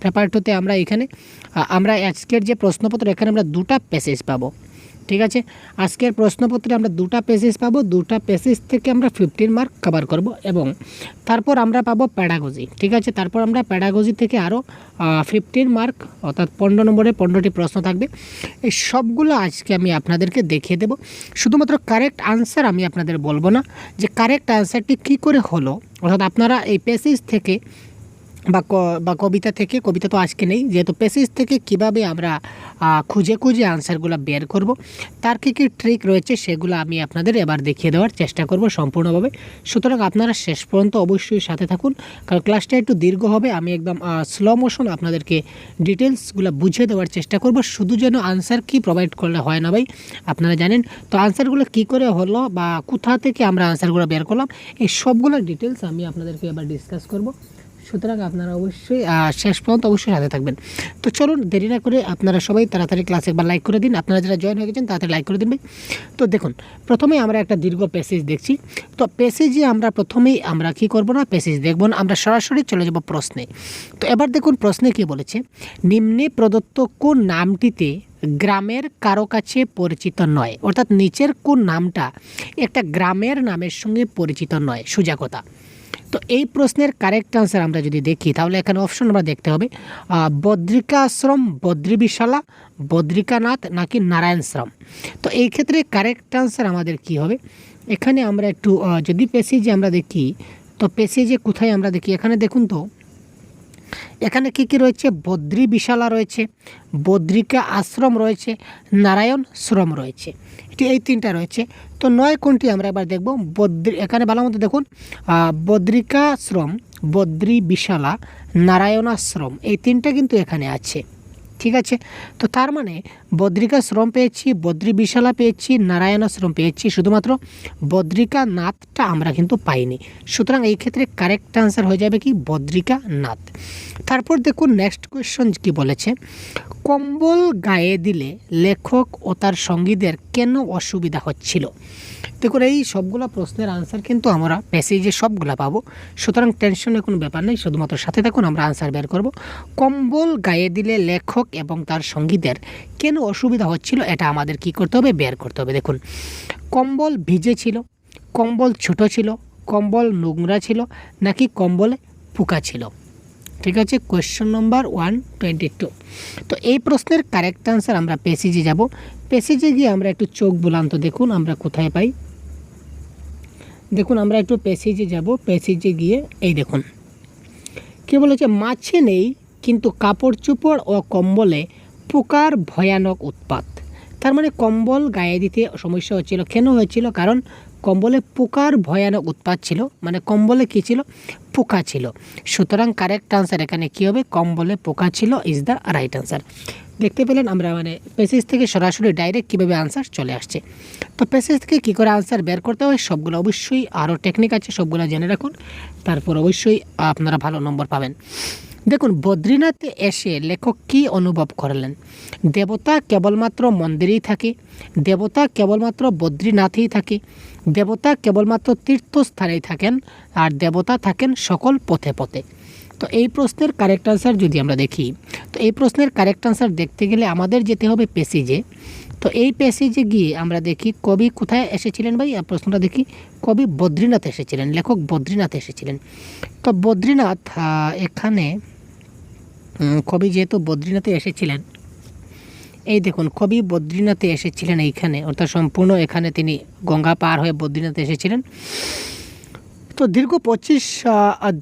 Paper 2তে আমরা এখানে আমরা আজকের যে প্রশ্নপত্র এখানে আমরা 2টা প্যাসেজ পাবো। ঠিক আছে, আজকের প্রশ্নপত্রে আমরা 2টা প্যাসেজ পাবো। 2টা প্যাসেজ থেকে আমরা 15 মার্ক কভার করব এবং তারপর আমরা পাবো প্যাডাগজি। ঠিক আছে, তারপর আমরা প্যাডাগজি থেকে আরও 15 মার্ক অর্থাৎ 15 নম্বরে 15টি প্রশ্ন থাকবে। এই সবগুলো আজকে আমি আপনাদেরকে দেখিয়ে দেব। শুধুমাত্র কারেক্ট আনসার আমি আপনাদের বলবো না, যে কারেক্ট আনসারটি কী করে হলো, অর্থাৎ আপনারা এই প্যাসেজ থেকে বা কবিতা থেকে, কবিতা তো আজকে নেই যেহেতু, প্যাসেজ থেকে কিভাবে আমরা খুঁজে খুঁজে আনসারগুলো বের করব, তার কী কী ট্রিক রয়েছে সেগুলো আমি আপনাদের এবার দেখিয়ে দেওয়ার চেষ্টা করব সম্পূর্ণভাবে। সুতরাং আপনারা শেষ পর্যন্ত অবশ্যই সাথে থাকুন, কারণ ক্লাসটা একটু দীর্ঘ হবে। আমি একদম স্লো মোশন আপনাদেরকে ডিটেলসগুলো বুঝিয়ে দেওয়ার চেষ্টা করব। শুধু যেন আনসার কি প্রোভাইড করলে হয় না ভাই, আপনারা জানেন তো আনসারগুলো কী করে হলো বা কোথা থেকে আমরা আনসারগুলো বের করলাম, এই সবগুলো ডিটেলস আমি আপনাদেরকে এবার ডিসকাস করব। সুতরাং আপনারা অবশ্যই শেষ পর্যন্ত অবশ্যই সাথে থাকবেন। তো চলুন দেরি না করে আপনারা সবাই তাড়াতাড়ি ক্লাসে একবার লাইক করে দিন। আপনারা যারা জয়েন হয়ে গেছেন তাড়াতাড়ি লাইক করে দিন ভাই। তো দেখুন, প্রথমেই আমরা একটা দীর্ঘ প্যাসেজ দেখছি। তো প্যাসেজে আমরা প্রথমেই আমরা কী করব না, প্যাসেজ দেখব না, আমরা সরাসরি চলে যাব প্রশ্নে। তো এবার দেখুন প্রশ্নে কী বলেছে, নিম্নে প্রদত্ত কোন নামটিতে গ্রামের কারো কাছে পরিচিত নয়, অর্থাৎ নিচের কোন নামটা একটা গ্রামের নামের সঙ্গে পরিচিত নয়, সোজা কথা। তো এই প্রশ্নের কারেক্ট আনসার আমরা যদি দেখি তাহলে এখানে অপশন আমরা দেখতে হবে বদ্রিকা আশ্রম, বদ্রিবিশালা, বদ্রিকানাথ নাকি নারায়ণশ্রম। তো এই ক্ষেত্রে কারেক্ট আনসার আমাদের কি হবে, এখানে আমরা একটু যদি প্যাসেজে আমরা দেখি, তো প্যাসেজে কোথায় আমরা দেখি, এখানে দেখুন তো এখানে কী কী রয়েছে, বদ্রিবিশালা রয়েছে, বদ্রিকা আশ্রম রয়েছে, নারায়ণ শ্রম রয়েছে, এটি এই তিনটা রয়েছে। তো নয় কোনটি আমরা এবার দেখব, এখানে ভালো মতো দেখুন বদ্রিকাশ্রম, বদ্রিবিশালা, নারায়ণাশ্রম, এই তিনটা কিন্তু এখানে আছে। ঠিক আছে, তো তার মানে বদ্রিকাশ্রম পেয়েছি, বদ্রিবিশালা পেয়েছি, নারায়ণাশ্রম পেয়েছি, শুধুমাত্র বদ্রিকানাথটা আমরা কিন্তু পাইনি। সুতরাং এই ক্ষেত্রে কারেক্ট আনসার হয়ে যাবে কি বদ্রিকানাথ। তারপর দেখুন নেক্সট কোয়েশ্চন কি বলেছে, কম্বল গায়ে দিলে লেখক ও তার সঙ্গীদের কেন অসুবিধা হচ্ছিল। দেখুন এই সবগুলো প্রশ্নের আনসার কিন্তু আমরা প্যাসেজে সবগুলো পাবো, সুতরাং টেনশনের কোনো ব্যাপার নেই, শুধুমাত্র সাথে থাকুন, আমরা আনসার বের করব। কম্বল গায়ে দিলে লেখক এবং তার সঙ্গীদের কেন অসুবিধা হচ্ছিল, এটা আমাদের কি করতে হবে, বের করতে হবে। দেখুন কম্বল ভিজে ছিল, কম্বল ছোট ছিল, কম্বল নোংরা ছিল, নাকি কম্বলে পোকা ছিল। ঠিক আছে, কোয়েশ্চন নম্বর 122। তো এই প্রশ্নের কারেক্ট আনসার আমরা প্যাসেজে যাব। প্যাসেজে গিয়ে আমরা একটু চোখ বুলান, তো দেখুন আমরা কোথায় পাই। দেখুন আমরা একটু প্যাসেজে যাব, প্যাসেজে গিয়ে এই দেখুন কী বলেছে, মাছে নেই কিন্তু কাপড় চোপড় ও কম্বলে পোকার ভয়ানক উৎপাত। তার মানে কম্বল গায়ে দিতে সমস্যা হচ্ছিল, কেন হয়েছিল, কারণ কম্বলে পোকার ভয়ানক উৎপাত ছিল, মানে কম্বলে কী ছিল, পোকা ছিল। সুতরাং কারেক্ট আনসার এখানে কী হবে, কম্বলে পোকা ছিল ইজ দ্য রাইট আনসার। দেখতে পেলেন আমরা মানে প্যাসেজ থেকে সরাসরি ডাইরেক্ট কীভাবে আনসার চলে আসছে। তো প্যাসেজ থেকে কী করে আনসার বের করতে হয় সবগুলো অবশ্যই আরও টেকনিক আছে, সবগুলো জেনে রাখুন, তারপর অবশ্যই আপনারা ভালো নম্বর পাবেন। দেখুন বদ্রীনাথে এসে লেখক কী অনুভব করলেন, দেবতা কেবলমাত্র মন্দিরেই থাকে, দেবতা কেবলমাত্র বদ্রীনাথেই থাকে, দেবতা কেবলমাত্র তীর্থস্থানেই থাকেন, আর দেবতা থাকেন সকল পথে পথে। তো এই প্রশ্নের কারেক্ট আনসার যদি আমরা দেখি, তো এই প্রশ্নের কারেক্ট আনসার দেখতে গেলে আমাদের যেতে হবে প্যাসেজে। তো এই প্যাসেজে গিয়ে আমরা দেখি কবি কোথায় এসেছিলেন ভাই, প্রশ্নটা দেখি, কবি বদ্রীনাথ এসেছিলেন, লেখক বদ্রীনাথ এসেছিলেন। তো বদ্রীনাথ এখানে কবি যেহেতু বদ্রীনাথে এসেছিলেন, এই দেখুন কবি বদ্রীনাথে এসেছিলেন এইখানে, অর্থাৎ সম্পূর্ণ এখানে তিনি গঙ্গা পার হয়ে বদ্রীনাথে এসেছিলেন। তো দীর্ঘ 25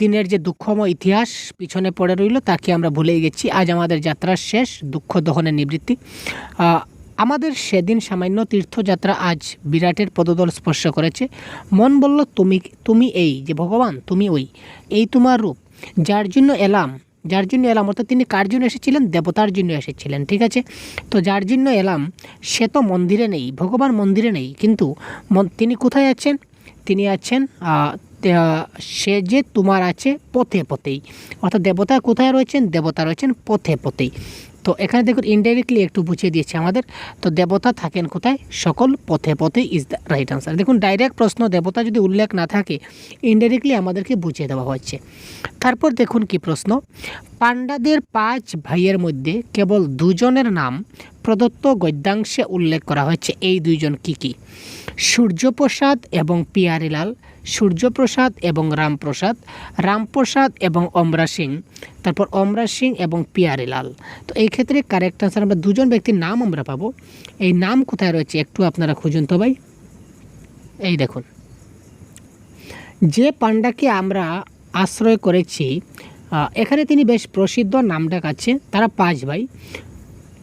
দিনের যে দুঃখময় ইতিহাস পিছনে পড়ে রইল তাকে আমরা ভুলেই গেছি, আজ আমাদের যাত্রার শেষ, দুঃখ দহনের নিবৃত্তি। আমাদের সেদিন সামান্য তীর্থযাত্রা আজ বিরাটের পদতল স্পর্শ করেছে। মন বলল তুমি এই যে ভগবান, তুমি ওই, এই তোমার রূপ, যার জন্য এলাম অর্থাৎ তিনি কার জন্য এসেছিলেন, দেবতার জন্য এসেছিলেন। ঠিক আছে, তো যার জন্য এলাম সে তো মন্দিরে নেই, ভগবান মন্দিরে নেই, কিন্তু তিনি কোথায় আছেন, তিনি আছেন সে যে তোমার আছে পথে পথেই, অর্থাৎ দেবতা কোথায় রয়েছেন, দেবতা রয়েছেন পথে পথেই। তো এখানে দেখুন ইনডাইরেক্টলি একটু বুঝিয়ে দিয়েছে আমাদের। তো দেবতা থাকেন কোথায়? সকল পথে পথে ইজ দ্য রাইট আনসার। দেখুন ডাইরেক্ট প্রশ্ন দেবতা যদি উল্লেখ না থাকে ইনডাইরেক্টলি আমাদেরকে বুঝিয়ে দেওয়া হচ্ছে। তারপর দেখুন কি প্রশ্ন, পাণ্ডাদের 5 ভাইয়ের মধ্যে কেবল 2 জনের নাম প্রদত্ত গদ্যাংশে উল্লেখ করা হয়েছে। এই 2 জন কী কী? সূর্যপ্রসাদ এবং পিয়ারিলাল, সূর্যপ্রসাদ এবং রামপ্রসাদ, রামপ্রসাদ এবং অমরা সিং, তারপর অমরা সিং এবং পিয়ারিলাল। তো এই ক্ষেত্রে কারেক্ট আনসার আমরা 2 জন ব্যক্তির নাম আমরা পাবো। এই নাম কোথায় রয়েছে একটু আপনারা খুঁজুন তো ভাই। এই দেখুন, যে পাণ্ডাকে আমরা আশ্রয় করেছি এখানে তিনি বেশ প্রসিদ্ধ নামডাক আছে। তারা 5 ভাই।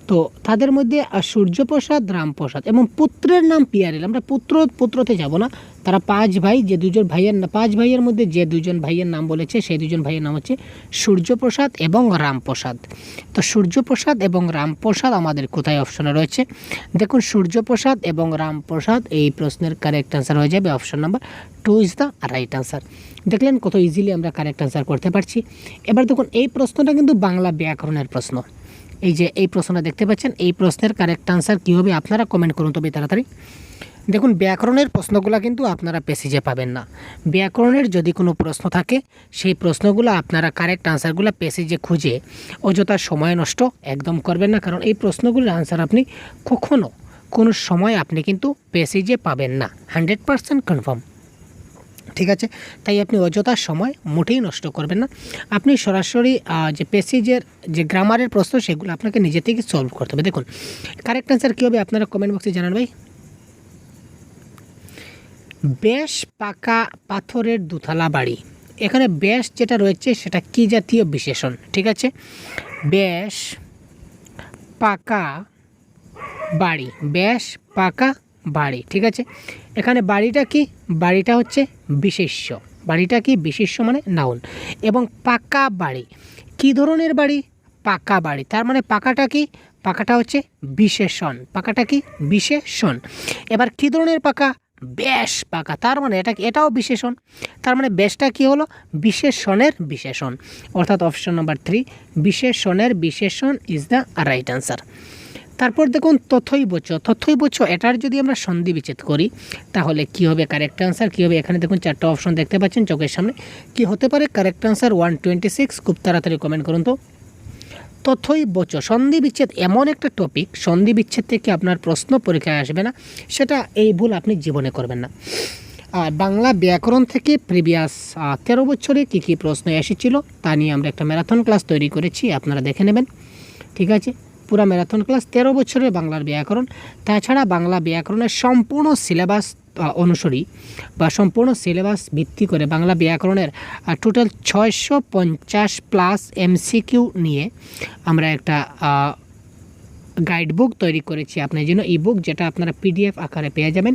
তো তাদের মধ্যে সূর্যপ্রসাদ, রামপ্রসাদ এবং পুত্রের নাম পিয়ারিলাল। আমরা পুত্রতে যাব না। তারা 5 ভাই, যে 2 জন ভাইয়ের 5 ভাইয়ের মধ্যে যে 2 জন ভাইয়ের নাম বলেছে সেই 2 জন ভাইয়ের নাম হচ্ছে সূর্যপ্রসাদ এবং রামপ্রসাদ। তো সূর্যপ্রসাদ এবং রামপ্রসাদ আমাদের কোথায় অপশনে রয়েছে? দেখুন সূর্যপ্রসাদ এবং রামপ্রসাদ এই প্রশ্নের কারেক্ট আনসার হয়ে যাবে option number 2 is the right answer. দেখলেন কত ইজিলি আমরা কারেক্ট আনসার করতে পারছি। এবার দেখুন এই প্রশ্নটা কিন্তু বাংলা ব্যাকরণের প্রশ্ন। এই যে এই প্রশ্নটা দেখতে পাচ্ছেন, এই প্রশ্নের কারেক্ট আনসার কী হবে আপনারা কমেন্ট করুন তবে তাড়াতাড়ি। দেখুন ব্যাকরণের প্রশ্নগুলো কিন্তু আপনারা প্যাসেজে পাবেন না। ব্যাকরণের যদি কোনো প্রশ্ন থাকে সেই প্রশ্নগুলো আপনারা কারেক্ট আনসারগুলো প্যাসেজে খুঁজে অযথা সময় নষ্ট একদম করবেন না, কারণ এই প্রশ্নগুলোর আনসার আপনি কখনো কোনো সময় আপনি কিন্তু প্যাসেজে পাবেন না, 100% কনফার্ম। ঠিক আছে, তাই আপনি অযথা সময় মোটেই নষ্ট করবেন না। আপনি সরাসরি যে প্যাসেজের যে গ্রামারের প্রশ্ন সেগুলো আপনাকে নিজে থেকে সলভ করতে হবে। দেখুন কারেক্ট অ্যান্সার কী হবে আপনারা কমেন্ট বক্সে জানান ভাই। বেশ পাকা পাথরের দুতলা বাড়ি। এখানে বেশ যেটা রয়েছে সেটা কি জাতীয় বিশেষণ? ঠিক আছে, বেশ পাকা বাড়ি, বেশ পাকা বাড়ি। ঠিক আছে, এখানে বাড়িটা কি? বাড়িটা হচ্ছে বিশেষ্য। বাড়িটা কি? বিশেষ্য মানে নাউন। এবং পাকা বাড়ি কি ধরনের বাড়ি? পাকা বাড়ি। তার মানে পাকাটা কি? পাকাটা হচ্ছে বিশেষণ। পাকাটা কি? বিশেষণ। এবার কি ধরনের পাকা? বেশ পাকা। তার মানে এটাও বিশেষণ। তার মানে বেশটা কি হলো? বিশেষণের বিশেষণ। অর্থাৎ অপশন নাম্বার 3 বিশেষণের বিশেষণ ইজ দ্য রাইট আনসার। তারপর দেখুন তথৈবচ। তথৈবচ এটার যদি আমরা সন্ধি বিচ্ছেদ করি তাহলে কি হবে কারেক্ট আনসার? কী হবে? এখানে দেখুন 4টা অপশন দেখতে পাচ্ছেন চোখের সামনে। কি হতে পারে কারেক্ট আনসার? 126। খুব তাড়াতাড়ি কমেন্ট করুন তো। তথৈবচ সন্ধি বিচ্ছেদ এমন একটা টপিক, সন্ধি বিচ্ছেদ থেকে আপনার প্রশ্ন পরীক্ষায় আসবে না, সেটা এই ভুল আপনি জীবনে করবেন না। আর বাংলা ব্যাকরণ থেকে প্রিভিয়াস 13 বছরে কী কী প্রশ্ন এসেছিল তা নিয়ে আমরা একটা ম্যারাথন ক্লাস তৈরি করেছি, আপনারা দেখে নেবেন। ঠিক আছে, পুরা ম্যারাথন ক্লাস 13 বছরের বাংলার ব্যাকরণ। তাছাড়া বাংলা ব্যাকরণের সম্পূর্ণ সিলেবাস অনুসরী বা সম্পূর্ণ সিলেবাস ভিত্তি করে বাংলা ব্যাকরণের টোটাল 650+ MCQ নিয়ে আমরা একটা গাইড বুক তৈরি করেছি আপনার জন্য, ই বুক, যেটা আপনারা PDF আকারে পেয়ে যাবেন।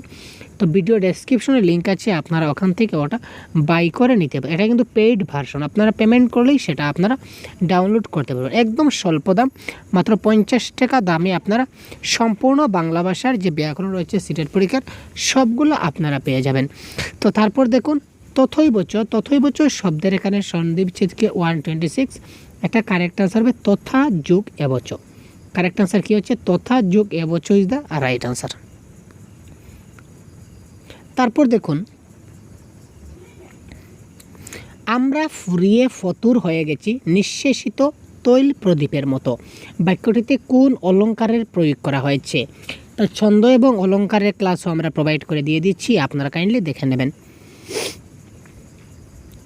তো ভিডিও ডেসক্রিপশনে লিঙ্ক আছে, আপনারা ওখান থেকে ওটা বাই করে নিতে পারেন। এটা কিন্তু পেইড ভার্সন, আপনারা পেমেন্ট করলেই সেটা আপনারা ডাউনলোড করতে পারবেন। একদম স্বল্প দাম, মাত্র 50 টাকা দামে আপনারা সম্পূর্ণ বাংলা ভাষার যে ব্যাকরণ রয়েছে সিটেট পরীক্ষার সবগুলো আপনারা পেয়ে যাবেন। তো তারপর দেখুন তথৈবচ। তথৈবচ শব্দের এখানে সন্ধি বিচ্ছেদকে 126। একটা কারেক্ট আনসার হবে তথা যোগ এবচ। কারেক্ট আনসার কী হচ্ছে? তথা যোগ এবচ ইজ দ্য রাইট আনসার। তারপর দেখুন আমরা ফুরিয়ে ফতুর হয়ে গেছি নিঃশেষিত তৈল প্রদীপের মতো। বাক্যটিতে কোন অলঙ্কারের প্রয়োগ করা হয়েছে? তো ছন্দ এবং অলঙ্কারের ক্লাসও আমরা প্রোভাইড করে দিয়ে দিচ্ছি, আপনারা কাইন্ডলি দেখে নেবেন।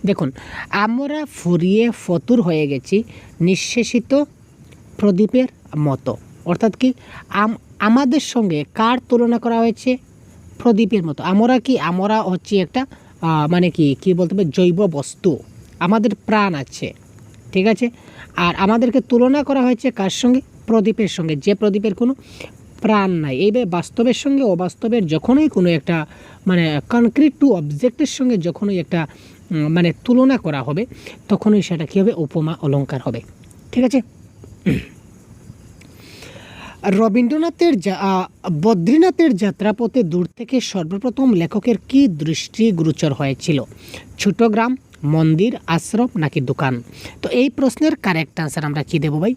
দেখুন আমরা ফুরিয়ে ফতুর হয়ে গেছি নিঃশেষিত প্রদীপের মতো, অর্থাৎ কি আমাদের সঙ্গে কার তুলনা করা হয়েছে? প্রদীপের মতো। আমরা কি? আমরা হচ্ছে একটা মানে কি বলতে হবে জৈব বস্তু, আমাদের প্রাণ আছে। ঠিক আছে, আর আমাদেরকে তুলনা করা হয়েছে কার সঙ্গে? প্রদীপের সঙ্গে, যে প্রদীপের কোনো প্রাণ নাই। এইভাবে বাস্তবের সঙ্গে অবাস্তবের যখনই কোনো একটা মানে কনক্রিট টু অবজেক্টের সঙ্গে যখনই একটা মানে তুলনা করা হবে তখনই সেটা কী হবে? উপমা অলঙ্কার হবে। ঠিক আছে, রবীন্দ্রনাথের বদ্রীনাথের যাত্রাপথে দূর থেকে সর্বপ্রথম লেখকের কি দৃষ্টিগোচর হয়েছিল? ছোট গ্রাম, মন্দির, আশ্রম নাকি দোকান? তো এই প্রশ্নের কারেক্ট আনসার আমরা কি দেব ভাই?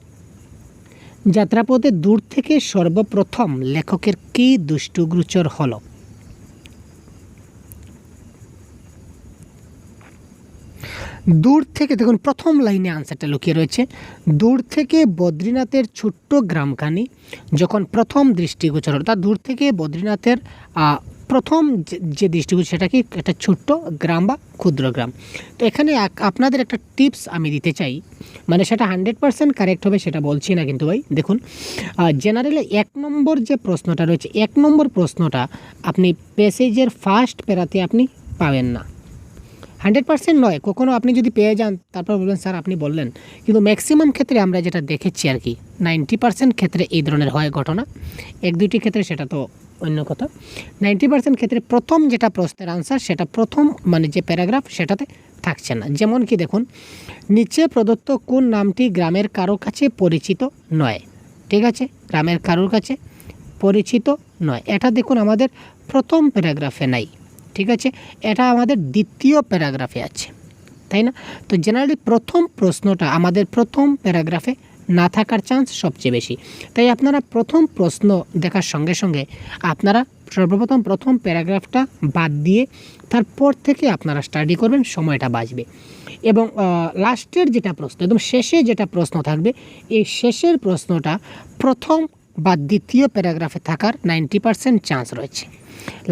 যাত্রাপথে দূর থেকে সর্বপ্রথম লেখকের কী দৃষ্টিগোচর হলো? দূর থেকে, দেখুন প্রথম লাইনে আনসারটা লুকিয়ে রয়েছে। দূর থেকে বদ্রীনাথের ছোট্ট গ্রামখানি যখন প্রথম দৃষ্টিগোচর হলো, তা দূর থেকে বদ্রীনাথের প্রথম যে দৃষ্টিগোচর সেটা কি একটা ছোট্ট গ্রাম বা ক্ষুদ্র গ্রাম। তো এখানে আপনাদের একটা টিপস আমি দিতে চাই, মানে সেটা 100% কারেক্ট হবে সেটা বলছি না, কিন্তু ভাই দেখুন জেনারেলি 1 নম্বর যে প্রশ্নটা রয়েছে, 1 নম্বর প্রশ্নটা আপনি প্যাসেজের ফার্স্ট প্যারাতে আপনি পাবেন না। 100% নয়, কখনও আপনি যদি পেয়ে যান তারপর বলবেন স্যার আপনি বললেন, কিন্তু ম্যাক্সিমাম ক্ষেত্রে আমরা যেটা দেখেছি আর কি 90% ক্ষেত্রে এই ধরনের হয় ঘটনা। 1-2টি ক্ষেত্রে সেটা তো অন্য কথা। 90% ক্ষেত্রে প্রথম যেটা প্রশ্নের আনসার সেটা প্রথম মানে যে প্যারাগ্রাফ সেটাতে থাকছে না। যেমন কি দেখুন, নিচে প্রদত্ত কোন নামটি গ্রামের কারো কাছে পরিচিত নয়? ঠিক আছে, গ্রামের কারোর কাছে পরিচিত নয়, এটা দেখুন আমাদের প্রথম প্যারাগ্রাফে নাই। ঠিক আছে, এটা আমাদের দ্বিতীয় প্যারাগ্রাফে আছে, তাই না? তো জেনারেলি প্রথম প্রশ্নটা আমাদের প্রথম প্যারাগ্রাফে না থাকার চান্স সবচেয়ে বেশি। তাই আপনারা প্রথম প্রশ্ন দেখার সঙ্গে সঙ্গে আপনারা সর্বপ্রথম প্রথম প্যারাগ্রাফটা বাদ দিয়ে তারপর থেকে আপনারা স্টাডি করবেন, সময়টা বাঁচবে। এবং লাস্টের যেটা প্রশ্ন, একদম শেষে যেটা প্রশ্ন থাকবে, এই শেষের প্রশ্নটা প্রথম বা দ্বিতীয় প্যারাগ্রাফে থাকার 90% চান্স রয়েছে।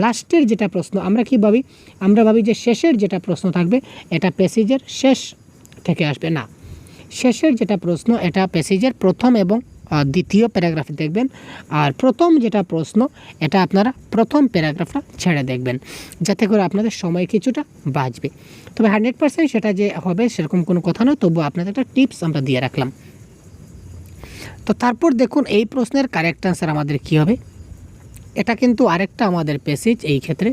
লাস্টের যেটা প্রশ্ন আমরা কি ভাবি, আমরা ভাবি যে শেষের যেটা প্রশ্ন থাকবে এটা প্যাসেজের শেষ থেকে আসবে না। শেষের যেটা প্রশ্ন এটা প্যাসেজের প্রথম এবং দ্বিতীয় প্যারাগ্রাফে দেখবেন, আর প্রথম যেটা প্রশ্ন এটা আপনারা প্রথম প্যারাগ্রাফটা ছেড়ে দেখবেন, যাতে করে আপনাদের সময় কিছুটা বাঁচবে। তবে 100% সেটা যে হবে সেরকম কোনো কথা নয়, তবু আপনাদের একটা টিপস আমরা দিয়ে রাখলাম। তো তারপর দেখুন এই প্রশ্নের কারেক্ট আনসার আমাদের কী হবে। এটা কিন্তু আরেকটা আমাদের প্যাসেজ, এই ক্ষেত্রে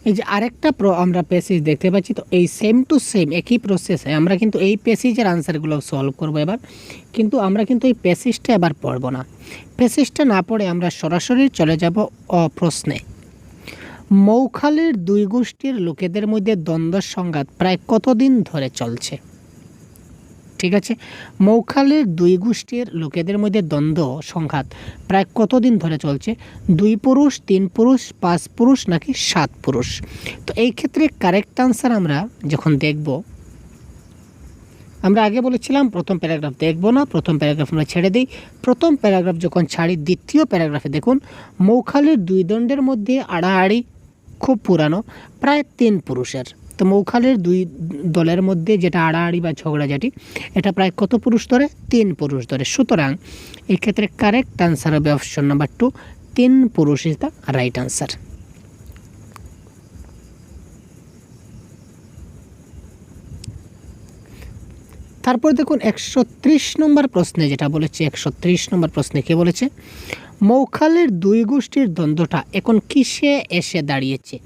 এই যে আরেকটা আমরা প্যাসেজ দেখতে পাচ্ছি। তো এই সেম টু সেম একই প্রসেসে আমরা কিন্তু এই প্যাসেজের আনসারগুলো সলভ করব এবার, কিন্তু আমরা কিন্তু এই প্যাসেজটা এবার পড়ব না। প্যাসেজটা না পড়ে আমরা সরাসরি চলে যাব প্রশ্নে। মৌখালীর দুই গোষ্ঠীর লোকেদের মধ্যে দ্বন্দ্ব সংঘাত প্রায় কতদিন ধরে চলছে? ঠিক আছে, মৌখালীর দুই গোষ্ঠীর লোকেদের মধ্যে দ্বন্দ্ব সংঘাত প্রায় কতদিন ধরে চলছে? 2 পুরুষ, 3 পুরুষ, 5 পুরুষ নাকি 7 পুরুষ? তো এই ক্ষেত্রে কারেক্ট আনসার আমরা যখন দেখব, আমরা আগে বলেছিলাম প্রথম প্যারাগ্রাফ দেখব না, প্রথম প্যারাগ্রাফ আমরা ছেড়ে দিই। প্রথম প্যারাগ্রাফ যখন ছাড়ি, দ্বিতীয় প্যারাগ্রাফে দেখুন মৌখালীর দুই দণ্ডের মধ্যে আড়াআড়ি খুব পুরানো, প্রায় 3 পুরুষের। তো মৌখালীর দুই দলের মধ্যে যেটা আড়াআড়ি বা ঝগড়াঝাটি, এটা প্রায় কত পুরুষ ধরে? 3 পুরুষ ধরে। সুতরাং এক্ষেত্রে কারেক্ট আনসার হবে অপশন নাম্বার 2, 3 পুরুষ ইজ দ্য রাইট আনসার। তারপর দেখুন 130 নম্বর প্রশ্নে যেটা বলেছে, 130 নম্বর প্রশ্নে কে বলেছে মৌখালীর দুই গোষ্ঠীর দ্বন্দ্বটা এখন কিসে এসে দাঁড়িয়েছে?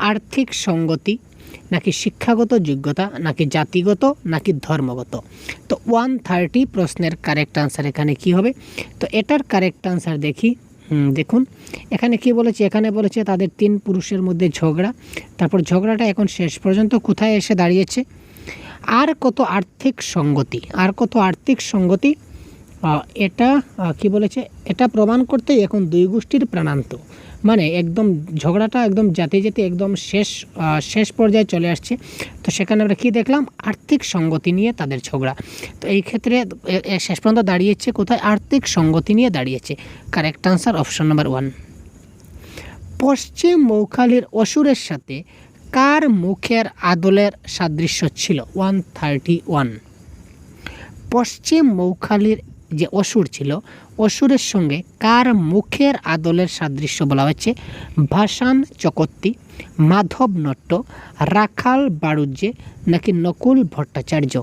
আর্থিক সঙ্গতি নাকি শিক্ষাগত যোগ্যতা নাকি জাতিগত নাকি ধর্মগত? তো 130 প্রশ্নের কারেক্ট আনসার এখানে কি হবে? তো এটার কারেক্ট আনসার দেখি। দেখুন এখানে কি বলেছে, এখানে বলেছে তাদের 3 পুরুষের মধ্যে ঝগড়া, তারপর ঝগড়াটা এখন শেষ পর্যন্ত কোথায় এসে দাঁড়িয়েছে? আর কত আর্থিক সঙ্গতি, আর কত আর্থিক সঙ্গতি, এটা কি বলেছে, এটা প্রমাণ করতে এখন দুই গোষ্ঠীর প্রাণান্ত, মানে একদম ঝগড়াটা একদম যেতে যেতে একদম শেষ পর্যায়ে চলে আসছে। তো সেখানে আমরা কি দেখলাম? আর্থিক সঙ্গতি নিয়ে তাদের ঝগড়া। তো এই ক্ষেত্রে শেষ পর্যন্ত দাঁড়িয়েছে কোথায়? আর্থিক সঙ্গতি নিয়ে দাঁড়িয়েছে। Correct answer option number 1। পশ্চিম মৌখালীর অসুরের সাথে কার মুখের আদলের সাদৃশ্য ছিল? 131। পশ্চিম মৌখালীর যে অসুর ছিল, অসুরের সঙ্গে কার মুখের আদলের সাদৃশ্য বলা হচ্ছে? ভাসান চকর্তী, মাধব নট্ট, রাখাল বাড়ুজ্যে নাকি নকুল ভট্টাচার্য?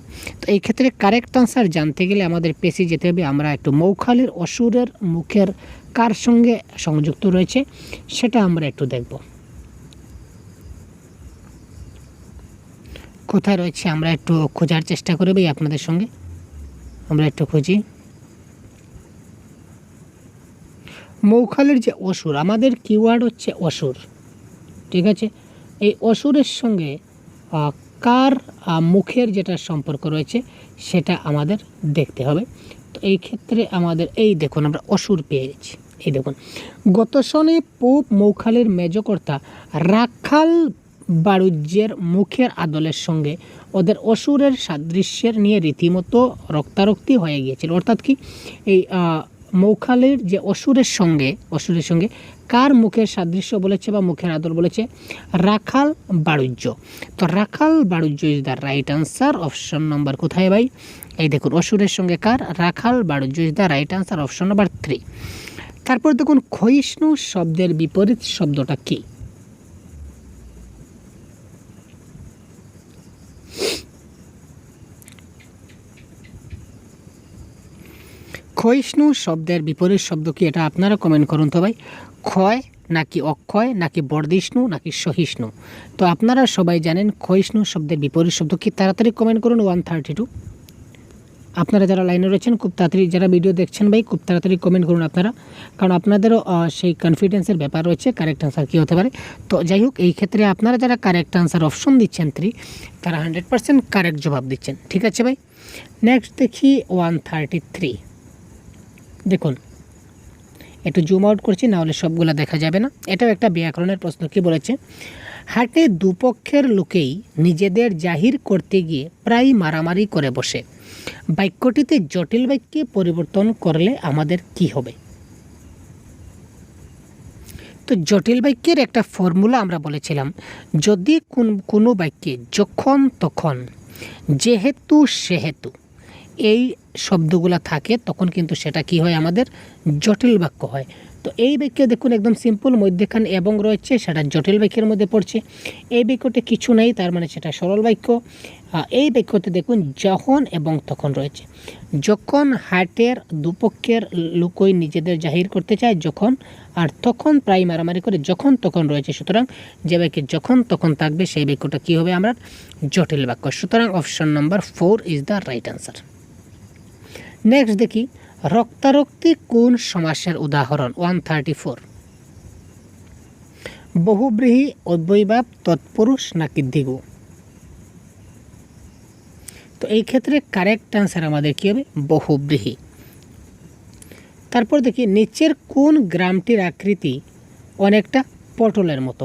তো এই ক্ষেত্রে কারেক্ট আনসার জানতে গেলে আমাদের পেশি যেতে হবে। আমরা একটু মৌখালীর অসুরের মুখের কার সঙ্গে সংযুক্ত রয়েছে সেটা আমরা একটু দেখব। কোথায় রয়েছে আমরা একটু খোঁজার চেষ্টা করব আপনাদের সঙ্গে। আমরা একটু খুঁজি। মৌখালীর যে অসুর, আমাদের কিওয়ার্ড হচ্ছে অসুর। ঠিক আছে, এই অসুরের সঙ্গে কার মুখের যেটা সম্পর্ক রয়েছে সেটা আমাদের দেখতে হবে। তো এই ক্ষেত্রে আমাদের এই দেখুন আমরা অসুর পেয়ে গেছি। এই দেখুন, গত শনি পূব মৌখালীর মেজকর্তা রাখাল বাণিজ্যের মুখের আদলের সঙ্গে ওদের অসুরের সাদৃশ্যের নিয়ে রীতিমতো রক্তারক্তি হয়ে গিয়েছিল। অর্থাৎ কি, এই মৌখালীর যে অসুরের সঙ্গে কার মুখের সাদৃশ্য বলেছে বা মুখের আদল বলেছে? রাখাল বাণিজ্য। তো রাখাল বাণিজ্য is the right answer. Option number কোথায় ভাই? এই দেখুন, অসুরের সঙ্গে কার? রাখাল বাণিজ্য is the right answer, option number 3। তারপর দেখুন, ক্ষয়িষ্ণু শব্দের বিপরীত শব্দটা কি? ক্ষয়িষ্ণু শব্দের বিপরীত শব্দ কি, এটা আপনারা কমেন্ট করুন তো ভাই। ক্ষয় নাকি অক্ষয় নাকি বর্ধিষ্ণু নাকি সহিষ্ণু? তো আপনারা সবাই জানেন ক্ষয়িষ্ণু শব্দের বিপরীত শব্দ কি? তাড়াতাড়ি কমেন্ট করুন 132। আপনারা যারা লাইনে রয়েছেন খুব তাড়াতাড়ি, যারা ভিডিও দেখছেন ভাই খুব তাড়াতাড়ি কমেন্ট করুন আপনারা, কারণ আপনাদেরও সেই কনফিডেন্সের ব্যাপার রয়েছে কারেক্ট আনসার কী হতে পারে। তো যাই হোক, এই ক্ষেত্রে আপনারা যারা কারেক্ট আনসার অপশন দিচ্ছেন 3, তারা 100% কারেক্ট জবাব দিচ্ছেন। ঠিক আছে ভাই, নেক্সট দেখি 133। দেখুন, একটু জুম আউট করছি, নাহলে সবগুলো দেখা যাবে না। এটাও একটা ব্যাকরণের প্রশ্ন। কি বলেছে? হাটে দুপক্ষের লোকেই নিজেদের জাহির করতে গিয়ে প্রায় মারামারি করে বসে। বাক্যটিতে জটিল বাক্যে পরিবর্তন করলে আমাদের কি হবে? তো জটিল বাক্যের একটা ফর্মুলা আমরা বলেছিলাম, যদি কোনো বাক্যে যখন তখন যেহেতু সেহেতু এই শব্দগুলো থাকে, তখন কিন্তু সেটা কি হয়? আমাদের জটিল বাক্য হয়। তো এই বাক্যে দেখুন একদম সিম্পল, মধ্যেখানে এবং রয়েছে, সেটা জটিল বাক্যের মধ্যে পড়ছে। এই বাক্যতে কিছু নেই, তার মানে সেটা সরল বাক্য। এই বাক্যতে দেখুন যখন এবং তখন রয়েছে। যখন হাটের দুপক্ষের লোকই নিজেদের জাহির করতে চায় যখন, আর তখন প্রায় মারামারি করে যখন তখন রয়েছে। সুতরাং যে বাক্যে যখন তখন থাকবে সেই বাক্যটা কী হবে? আমরা জটিল বাক্য। সুতরাং option number 4 is the right answer. Next দেখি, রক্তারক্তি কোন সমাসের উদাহরণ? 134। বহুব্রীহি, অব্যয়ভাব, তৎপুরুষ নাকি দ্বিগু? তো এই ক্ষেত্রে কারেক্ট আনসার আমাদের কী হবে? বহুব্রীহি। তারপর দেখি, নিচের কোন গ্রামটির আকৃতি অনেকটা পটলের মতো?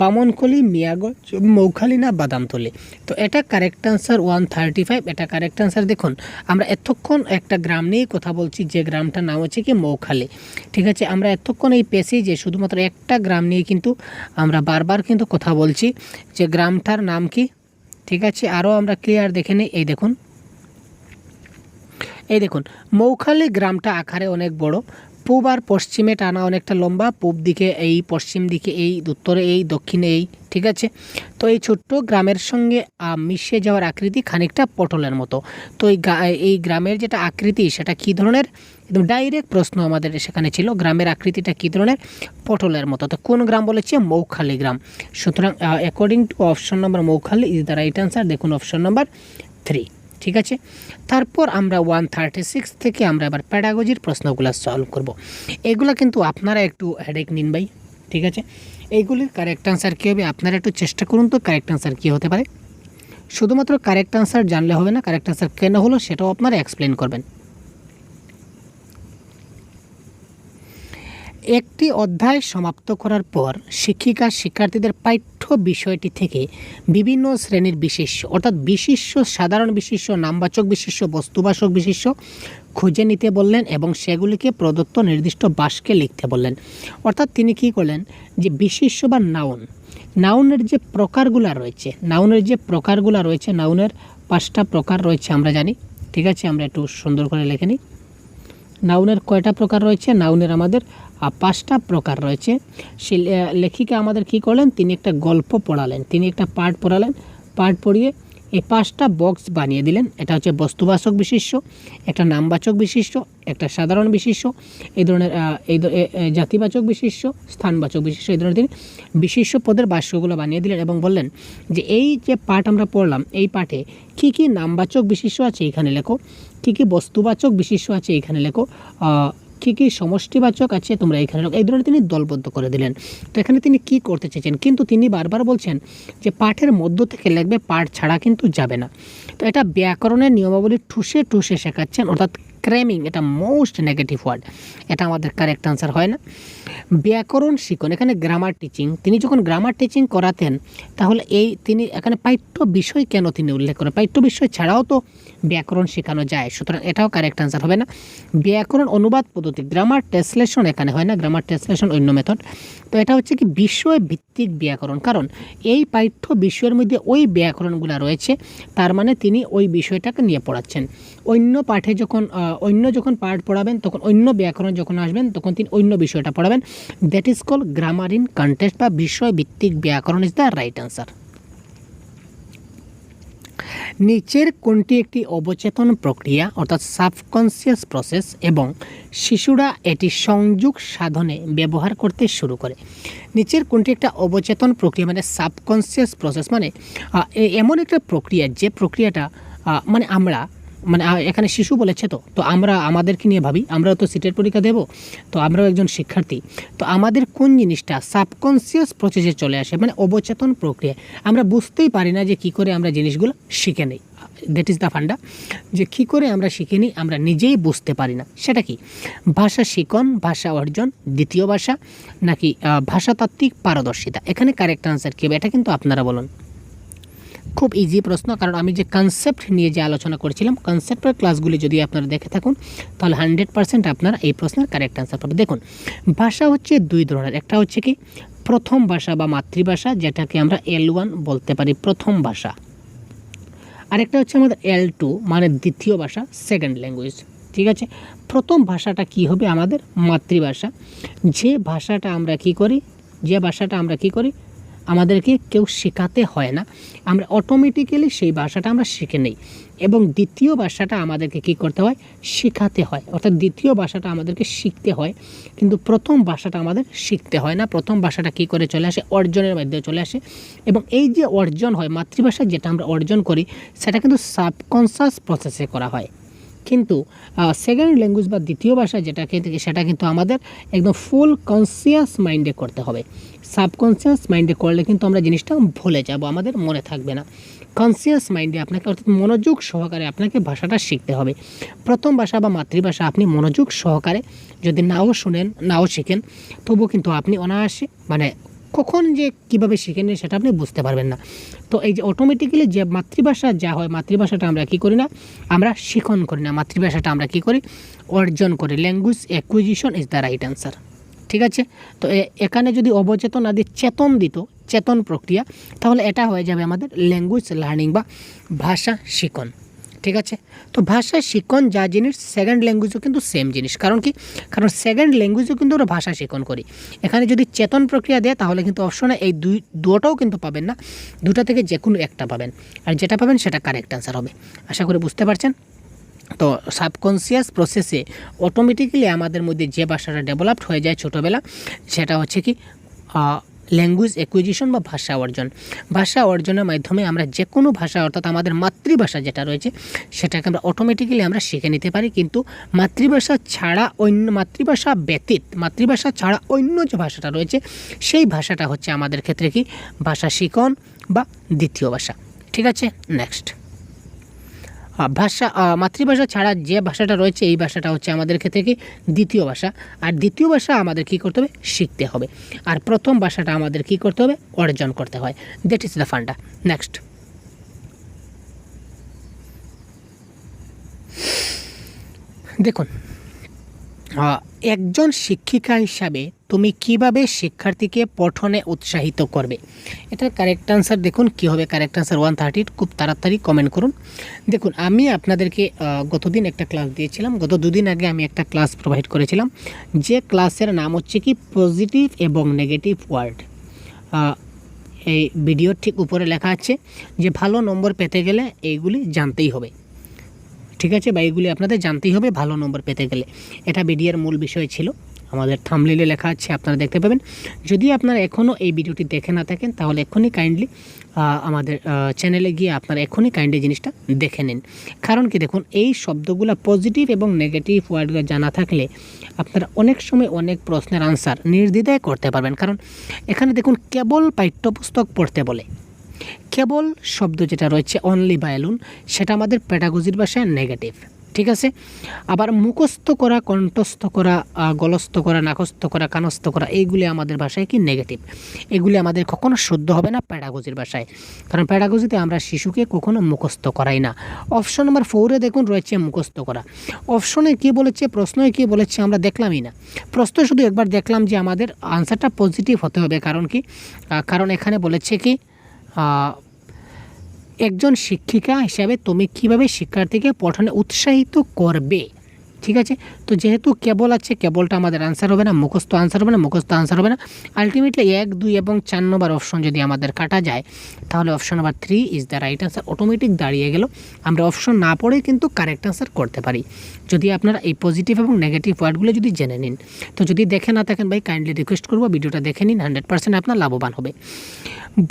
বামনকলি, মিয়াগঞ্জ, মৌখালী না বাদামতলি? তো এটা কারেক্ট আনসার 135। এটা কারেক্ট আনসার। দেখুন, আমরা এতক্ষণ একটা গ্রাম নিয়ে কথা বলছি, যে গ্রামটার নাম হচ্ছে কি মৌখালী। ঠিক আছে, আমরা এতক্ষণ এই পেজে শুধুমাত্র একটা গ্রাম নিয়ে কিন্তু আমরা বারবার কিন্তু কথা বলছি, যে গ্রামটার নাম কি। ঠিক আছে, আরও আমরা ক্লিয়ার দেখে নিই। এই দেখুন মৌখালী গ্রামটা আকারে অনেক বড়, পূব আর পশ্চিমে টানা অনেকটা লম্বা, পূব দিকে এই, পশ্চিম দিকে এই, উত্তরে এই, দক্ষিণে এই। ঠিক আছে, তো এই ছোট্ট গ্রামের সঙ্গে মিশে যাওয়ার আকৃতি খানিকটা পটলের মতো। তো এই গ্রামের যেটা আকৃতি সেটা কী ধরনের? একদম ডাইরেক্ট প্রশ্ন আমাদের সেখানে ছিল, গ্রামের আকৃতিটা কী ধরনের? পটলের মতো। তো কোন গ্রাম বলেছে? মৌখালী গ্রাম। সুতরাং according to option number Moukhali is the right answer. দেখুন অপশন নম্বর 3। ঠিক আছে, তারপর আমরা 136 থেকে আমরা এবার প্যাডাগজির প্রশ্নগুলো সলভ করব। এগুলো কিন্তু আপনারা একটু হেডেক নিন ভাই। ঠিক আছে, এইগুলির কারেক্ট আনসার কী হবে? আপনারা একটু চেষ্টা করুন তো কারেক্ট আনসার কী হতে পারে। শুধুমাত্র কারেক্ট আনসার জানলে হবে না, কারেক্ট আনসার কেন হলো সেটাও আপনারা এক্সপ্লেন করবেন। একটি অধ্যায় সমাপ্ত করার পর শিক্ষিকা শিক্ষার্থীদের পাঠ্য বিষয়টি থেকে বিভিন্ন শ্রেণীর বিশেষ্য, অর্থাৎ বিশেষ্য, সাধারণ বিশেষ্য, নামবাচক বিশেষ্য, বস্তুবাচক বিশেষ্য খুঁজে নিতে বললেন এবং সেগুলিকে প্রদত্ত নির্দিষ্ট বাক্যে লিখতে বললেন। অর্থাৎ তিনি কী করলেন, যে বিশেষ্য বা নাউনের যে প্রকারগুলো রয়েছে, নাউনের 5টা প্রকার রয়েছে আমরা জানি। ঠিক আছে, আমরা একটু সুন্দর করে লিখে নিই। নাউনের কয়টা প্রকার রয়েছে? নাউনের আমাদের 5টা প্রকার রয়েছে। সে লেখিকা আমাদের কি করলেন, তিনি একটা গল্প পড়ালেন, তিনি একটা পাঠ পড়ালেন, পাঠ পড়িয়ে এই 5টা বক্স বানিয়ে দিলেন। এটা হচ্ছে বস্তুবাচক বিশেষ্য, একটা নামবাচক বিশেষ্য, একটা সাধারণ বিশেষ্য, এই ধরনের জাতিবাচক বিশেষ্য, স্থানবাচক বিশেষ্য, এই ধরনের তিনি বিশেষ্য পদের বাক্যগুলো বানিয়ে দিলেন এবং বললেন যে এই যে পাঠ আমরা পড়লাম, এই পাঠে কী কী নামবাচক বিশেষ্য আছে এখানে লেখো, কী কী বস্তুবাচক বিশেষ্য আছে এখানে লেখো, কী কী সমষ্টিবাচক আছে তোমরা এখানে এই ধরনের তিনি দলবদ্ধ করে দিলেন। তো এখানে তিনি কি করতে চেয়েছেন, কিন্তু তিনি বারবার বলছেন যে পাঠের মধ্য থেকে লিখবে, পাঠ ছাড়া কিন্তু যাবে না। তো এটা ব্যাকরণের নিয়মাবলী ঠুসে ঠুসে শেখাচ্ছেন, অর্থাৎ ক্র্যামিং, এটা মোস্ট নেগেটিভ ওয়ার্ড, এটা আমাদের কারেক্ট আনসার হয় না। ব্যাকরণ শিখন, এখানে গ্রামার টিচিং, তিনি যখন গ্রামার টিচিং করাতেন তাহলে তিনি এখানে পাঠ্য বিষয় কেন তিনি উল্লেখ করেন, পাঠ্য বিষয় ছাড়াও তো ব্যাকরণ শেখানো যায়, সুতরাং এটাও কারেক্ট আনসার হবে না। ব্যাকরণ অনুবাদ পদ্ধতি, গ্রামার ট্রান্সলেশন এখানে হয় না, গ্রামার ট্রান্সলেশন অন্য মেথড। তো এটা হচ্ছে কি বিষয় ভিত্তিক ব্যাকরণ, কারণ এই পাঠ্য বিষয়ের মধ্যে ওই ব্যাকরণগুলো রয়েছে, তার মানে তিনি ওই বিষয়টাকে নিয়ে পড়াচ্ছেন। অন্য পাঠে যখন পাঠ পড়াবেন তখন অন্য ব্যাকরণ যখন আসবেন তখন তিনি অন্য বিষয়টা পড়াবেন, that is call grammar in context বা বিষয় ভিত্তিক ব্যাকরণ ইজ দ্য রাইট আনসার। নিচের কোনটি একটি অবচেতন প্রক্রিয়া অর্থাৎ সাবকনসিয়াস প্রসেস এবং শিশুরা এটি সংযোগ সাধনে ব্যবহার করতে শুরু করে? নিচের কোনটি একটা অবচেতন প্রক্রিয়া, মানে সাবকনসিয়াস প্রসেস মানে এমন একটা প্রক্রিয়া যে প্রক্রিয়াটা এখানে শিশু বলেছে, তো আমরা আমাদেরকে নিয়ে ভাবি, আমরাও তো সিটের পরীক্ষা দেব, তো আমরাও একজন শিক্ষার্থী, তো আমাদের কোন জিনিসটা সাবকনসিয়াস প্রসেসে চলে আসে, মানে অবচেতন প্রক্রিয়া, আমরা বুঝতেই পারি না যে কী করে আমরা জিনিসগুলো শিখে নিই। দ্যাট ইজ দ্য ফান্ডা, যে কী করে আমরা শিখে নিই আমরা নিজেই বুঝতে পারি না। সেটা কি ভাষা শিখন, ভাষা অর্জন, দ্বিতীয় ভাষা, নাকি ভাষাতাত্ত্বিক পারদর্শিতা? এখানে কারেক্ট আনসার কী হবে, এটা কিন্তু আপনারা বলুন। খুব ইজি প্রশ্ন, কারণ আমি যে কনসেপ্ট নিয়ে যে আলোচনা করেছিলাম, কনসেপ্টের ক্লাসগুলি যদি আপনারা দেখে থাকুন তাহলে 100% আপনারা এই প্রশ্নের কারেক্ট আনসার পাবেন। দেখুন, ভাষা হচ্ছে দুই ধরনের, একটা হচ্ছে কি প্রথম ভাষা বা মাতৃভাষা, যেটাকে আমরা L1 বলতে পারি, প্রথম ভাষা। আরেকটা হচ্ছে আমাদের L2 মানে দ্বিতীয় ভাষা, সেকেন্ড ল্যাঙ্গুয়েজ। ঠিক আছে, প্রথম ভাষাটা কি হবে, আমাদের মাতৃভাষা। যে ভাষাটা আমরা কি করি আমাদেরকে কেউ শেখাতে হয় না, আমরা অটোমেটিক্যালি সেই ভাষাটা আমরা শিখে নেই। এবং দ্বিতীয় ভাষাটা আমাদেরকে কি করতে হয়, শেখাতে হয়, অর্থাৎ দ্বিতীয় ভাষাটা আমাদেরকে শিখতে হয়, কিন্তু প্রথম ভাষাটা আমাদের শিখতে হয় না। প্রথম ভাষাটা কি করে চলে আসে, অর্জনের মাধ্যমে চলে আসে। এবং এই যে অর্জন হয়, মাতৃভাষা যেটা আমরা অর্জন করি সেটা কিন্তু সাবকনসিয়াস প্রসেসে করা হয়, কিন্তু সেকেন্ড ল্যাঙ্গুয়েজ বা দ্বিতীয় ভাষা সেটা কিন্তু আমাদের একদম ফুল কনসিয়াস মাইন্ডে করতে হবে। সাবকনসিয়াস মাইন্ডে করলে কিন্তু আমরা জিনিসটা ভুলে যাব, আমাদের মনে থাকবে না। কনসিয়াস মাইন্ডে আপনাকে, অর্থাৎ মনোযোগ সহকারে আপনাকে ভাষাটা শিখতে হবে। প্রথম ভাষা বা মাতৃভাষা আপনি মনোযোগ সহকারে যদি নাও শুনেন, নাও শিখেন, তবুও কিন্তু আপনি অনায়াসে কখন যে কীভাবে শিখে নেন সেটা আপনি বুঝতে পারবেন না। তো এই যে অটোমেটিক্যালি যে মাতৃভাষা যা হয়, মাতৃভাষাটা আমরা কী করি না, আমরা শিখন করি না, মাতৃভাষাটা আমরা কী করি, অর্জন করি। Language acquisition is the right answer. ঠিক আছে, তো এখানে যদি অবচেতন আদি চেতন দিত, চেতন প্রক্রিয়া, তাহলে এটা হয়ে যাবে আমাদের ল্যাঙ্গুয়েজ লার্নিং বা ভাষা শিখন। ঠিক আছে, তো ভাষা শিখন যা জিনিস, সেকেন্ড ল্যাঙ্গুয়েজও কিন্তু সেম জিনিস। কারণ কারণ সেকেন্ড ল্যাঙ্গুয়েজও কিন্তু আমরা ভাষা শিখন করি। এখানে যদি চেতন প্রক্রিয়া দেয় তাহলে কিন্তু অপশনে এই দুটোও কিন্তু পাবেন না, দুটা থেকে যে কোনো একটা পাবেন, আর যেটা পাবেন সেটা কারেক্ট আনসার হবে। আশা করি বুঝতে পারছেন। তো সাবকনসিয়াস প্রসেসে অটোমেটিক্যালি আমাদের মধ্যে যে ভাষাটা ডেভেলপড হয়ে যায় ছোটোবেলা, সেটা হচ্ছে কি ল্যাঙ্গুয়েজ অ্যাকুইজিশন বা ভাষা অর্জন। ভাষা অর্জনের মাধ্যমে আমরা যে কোনো ভাষা, অর্থাৎ আমাদের মাতৃভাষা যেটা রয়েছে সেটাকে আমরা অটোমেটিক্যালি আমরা শিখে নিতে পারি, কিন্তু মাতৃভাষা ছাড়া অন্য যে ভাষাটা রয়েছে সেই ভাষাটা হচ্ছে আমাদের ক্ষেত্রে কি ভাষা শিখন বা দ্বিতীয় ভাষা। ঠিক আছে, নেক্সট, মাতৃভাষা ছাড়া যে ভাষাটা রয়েছে এই ভাষাটা হচ্ছে আমাদের ক্ষেত্রে কি দ্বিতীয় ভাষা, আর দ্বিতীয় ভাষা আমাদের কি করতে হবে, শিখতে হবে, আর প্রথম ভাষাটা আমাদের কি করতে হবে, অর্জন করতে হয়। That is the funda. Next, দেখুন, একজন শিক্ষিকা হিসাবে তুমি কিভাবে শিক্ষার্থীকে পঠনে উৎসাহিত করবে? এটার কারেক্ট আনসার দেখুন কী হবে। কারেক্ট আনসার 130, খুব তাড়াতাড়ি কমেন্ট করুন। দেখুন, আমি আপনাদেরকে গতদিন একটা ক্লাস দিয়েছিলাম, গত দুদিন আগে আমি একটা ক্লাস প্রোভাইড করেছিলাম, যে ক্লাসের নাম হচ্ছে কি পজিটিভ এবং নেগেটিভ ওয়ার্ড। এই ভিডিওর ঠিক উপরে লেখা আছে যে ভালো নম্বর পেতে গেলে এইগুলি জানতেই হবে। ঠিক আছে, বা এইগুলি আপনাদের জানতেই হবে ভালো নম্বর পেতে গেলে। এটা ভিডিওর মূল বিষয় ছিল। আমাদের থাম্বনেইলে লেখা আছে, আপনারা দেখতে পাবেন। যদি আপনারা এখনও এই ভিডিওটি দেখে না থাকেন তাহলে এখনই কাইন্ডলি আমাদের চ্যানেলে গিয়ে আপনারা এখনই কাইন্ডলি জিনিসটা দেখে নিন। কারণ কি দেখুন, এই শব্দগুলো পজিটিভ এবং নেগেটিভ ওয়ার্ডগুলো জানা থাকলে আপনারা অনেক সময় অনেক প্রশ্নের আনসার নির্দ্বিধায় করতে পারবেন। কারণ এখানে দেখুন কেবল পাঠ্যপুস্তক পড়তে বলে, কেবল শব্দ যেটা রয়েছে অনলি বা অ্যালোন, সেটা আমাদের পেডাগজির ভাষায় নেগেটিভ, ঠিক আছে। আবার মুখস্থ করা, কণ্ঠস্থ করা, গলস্থ করা, নাকস্থ করা, কানস্থ করা, এইগুলি আমাদের ভাষায় কি নেগেটিভ। এগুলি আমাদের কখনো শুদ্ধ হবে না পেডাগজির ভাষায়, কারণ পেডাগজিতে আমরা শিশুকে কখনো মুখস্থ করাই না। অপশন নাম্বার 4 দেখুন রয়েছে মুখস্থ করা। অপশনে কী বলেছে, প্রশ্নই কী বলেছে আমরা দেখলামই না। প্রশ্ন শুধু একবার দেখলাম যে আমাদের আনসারটা পজিটিভ হতে হবে। কারণ কি, কারণ এখানে বলেছে কি একজন শিক্ষিকা হিসাবে তুমি কিভাবে শিক্ষার্থীকে পঠনে উৎসাহিত করবে, ঠিক আছে। তো যেহেতু কেবল আছে, কেবলটা আমাদের আনসার হবে না, মুখস্থ আনসার হবে না, মুখস্থ আনসার হবে না। আলটিমেটলি 1, 2 এবং 4 নম্বর অপশন যদি আমাদের কাটা যায় তাহলে option number 3 is the right answer automatic দাঁড়িয়ে গেল। আমরা অপশন না পড়ে কিন্তু কারেক্ট আনসার করতে পারি যদি আপনারা এই পজিটিভ এবং নেগেটিভ ওয়ার্ডগুলো যদি জেনে নিন। তো যদি দেখে না থাকেন ভাই কাইন্ডলি রিকোয়েস্ট করবো ভিডিওটা দেখে নিন, 100% আপনার লাভবান হবে।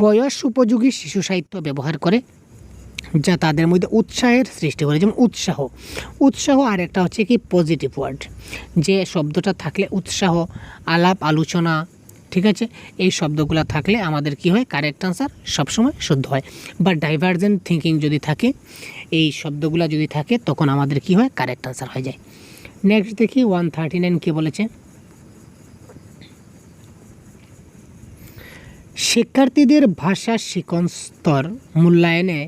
বয়স উপযোগী শিশু সাহিত্য ব্যবহার করে যা তাদের মধ্যে উৎসাহের সৃষ্টি করে, যেমন উৎসাহ। উৎসাহ আর একটা হচ্ছে কি পজিটিভ ওয়ার্ড, যে শব্দটা থাকলে উৎসাহ, আলাপ আলোচনা, ঠিক আছে, এই শব্দগুলো থাকলে আমাদের কি হয়, কারেক্ট আনসার সবসময় শুদ্ধ হয়। বা ডাইভার্জেন্ট থিঙ্কিং যদি থাকে, এই শব্দগুলো যদি থাকে তখন আমাদের কি হয়, কারেক্ট আনসার হয়ে যায়। নেক্সট দেখি 139 কি বলেছে, শিক্ষার্থীদের ভাষা শিখন স্তর মূল্যায়নে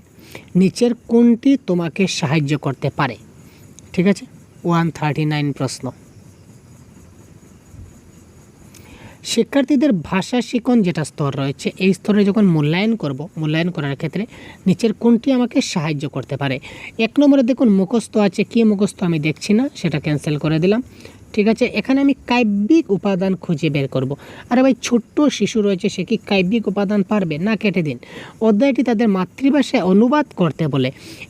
নিচের কোনটি তোমাকে সাহায্য করতে পারে, ঠিক আছে। 139 প্রশ্ন, শিক্ষার্থীদের ভাষা শিখন যেটা স্তর রয়েছে এই স্তরে যখন মূল্যায়ন করব, মূল্যায়ন করার ক্ষেত্রে নিচের কোনটি আমাকে সাহায্য করতে পারে। 1 নম্বরে দেখুন মুখস্থ আছে, কি মুখস্থ আমি দেখছি না, সেটা ক্যান্সেল করে দিলাম, ঠিক আছে। এখানে আমি কাব্যিক উপাদান খুঁজে বের করব। আরে ভাই ছোট্ট শিশু রয়েছে, সে কি কাব্যিক উপাদান পারবে না, কেটে দিন। অধ্যায়টি তাদের মাতৃভাষায় অনুবাদ করতে বলে,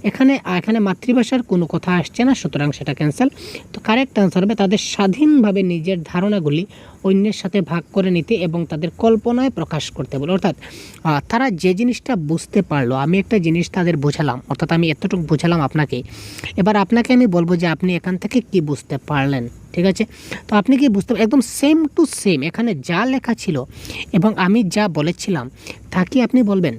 এখানে মাতৃভাষার কোনো কথা আসছে না, সুতরাং সেটা ক্যান্সেল। তো কারেক্ট আনসার হবে তাদের স্বাধীনভাবে নিজের ধারণাগুলি অন্যের সাথে ভাগ করে নিতে এবং তাদের কল্পনায় প্রকাশ করতে বলে। অর্থাৎ তারা যে জিনিসটা বুঝতে পারলো, আমি একটা জিনিস তাদের বোঝালাম, অর্থাৎ আমি এতটুকু বোঝালাম আপনাকে, এবার আপনাকে আমি বলবো যে আপনি এখান থেকে কি বুঝতে পারলেন, ঠিক আছে। তো আপনি কি বুঝতে, একদম সেম টু সেম এখানে যা লেখা ছিল এবং আমি যা বলেছিলাম তা কি আপনি বলবেন?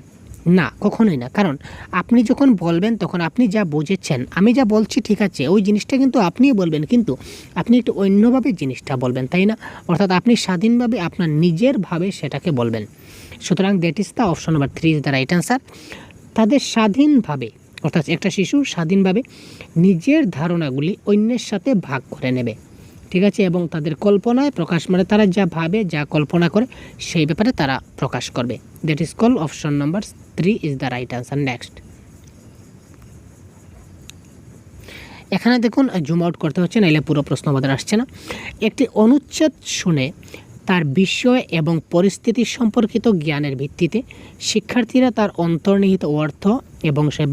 না, কখনোই না। কারণ আপনি যখন বলবেন তখন আপনি যা বুঝেছেন, আমি যা বলছি ঠিক আছে, ওই জিনিসটা কিন্তু আপনিই বলবেন, কিন্তু আপনি একটু অন্যভাবে জিনিসটা বলবেন, তাই না? অর্থাৎ আপনি স্বাধীনভাবে আপনার নিজের ভাবে সেটাকে বলবেন। সুতরাং that is the option number 3 is the right answer. তাদের স্বাধীনভাবে, অর্থাৎ একটা শিশু স্বাধীনভাবে নিজের ধারণাগুলি অন্যের সাথে ভাগ করে নেবে, ঠিক আছে, এবং তাদের কল্পনায় প্রকাশ, মানে তারা যা ভাবে, যা কল্পনা করে সেই ব্যাপারে তারা প্রকাশ করবে। That is call option number 3 is the right answer. Next, এখানে দেখুন জুম আউট করতে হচ্ছে, নাইলে পুরো প্রশ্ন আমাদের আসছে না। একটি অনুচ্ছেদ শুনে তার বিষয় এবং পরিস্থিতি সম্পর্কিত জ্ঞানের ভিত্তিতে শিক্ষার্থীরা তার অন্তর্নিহিত অর্থ এবং সেই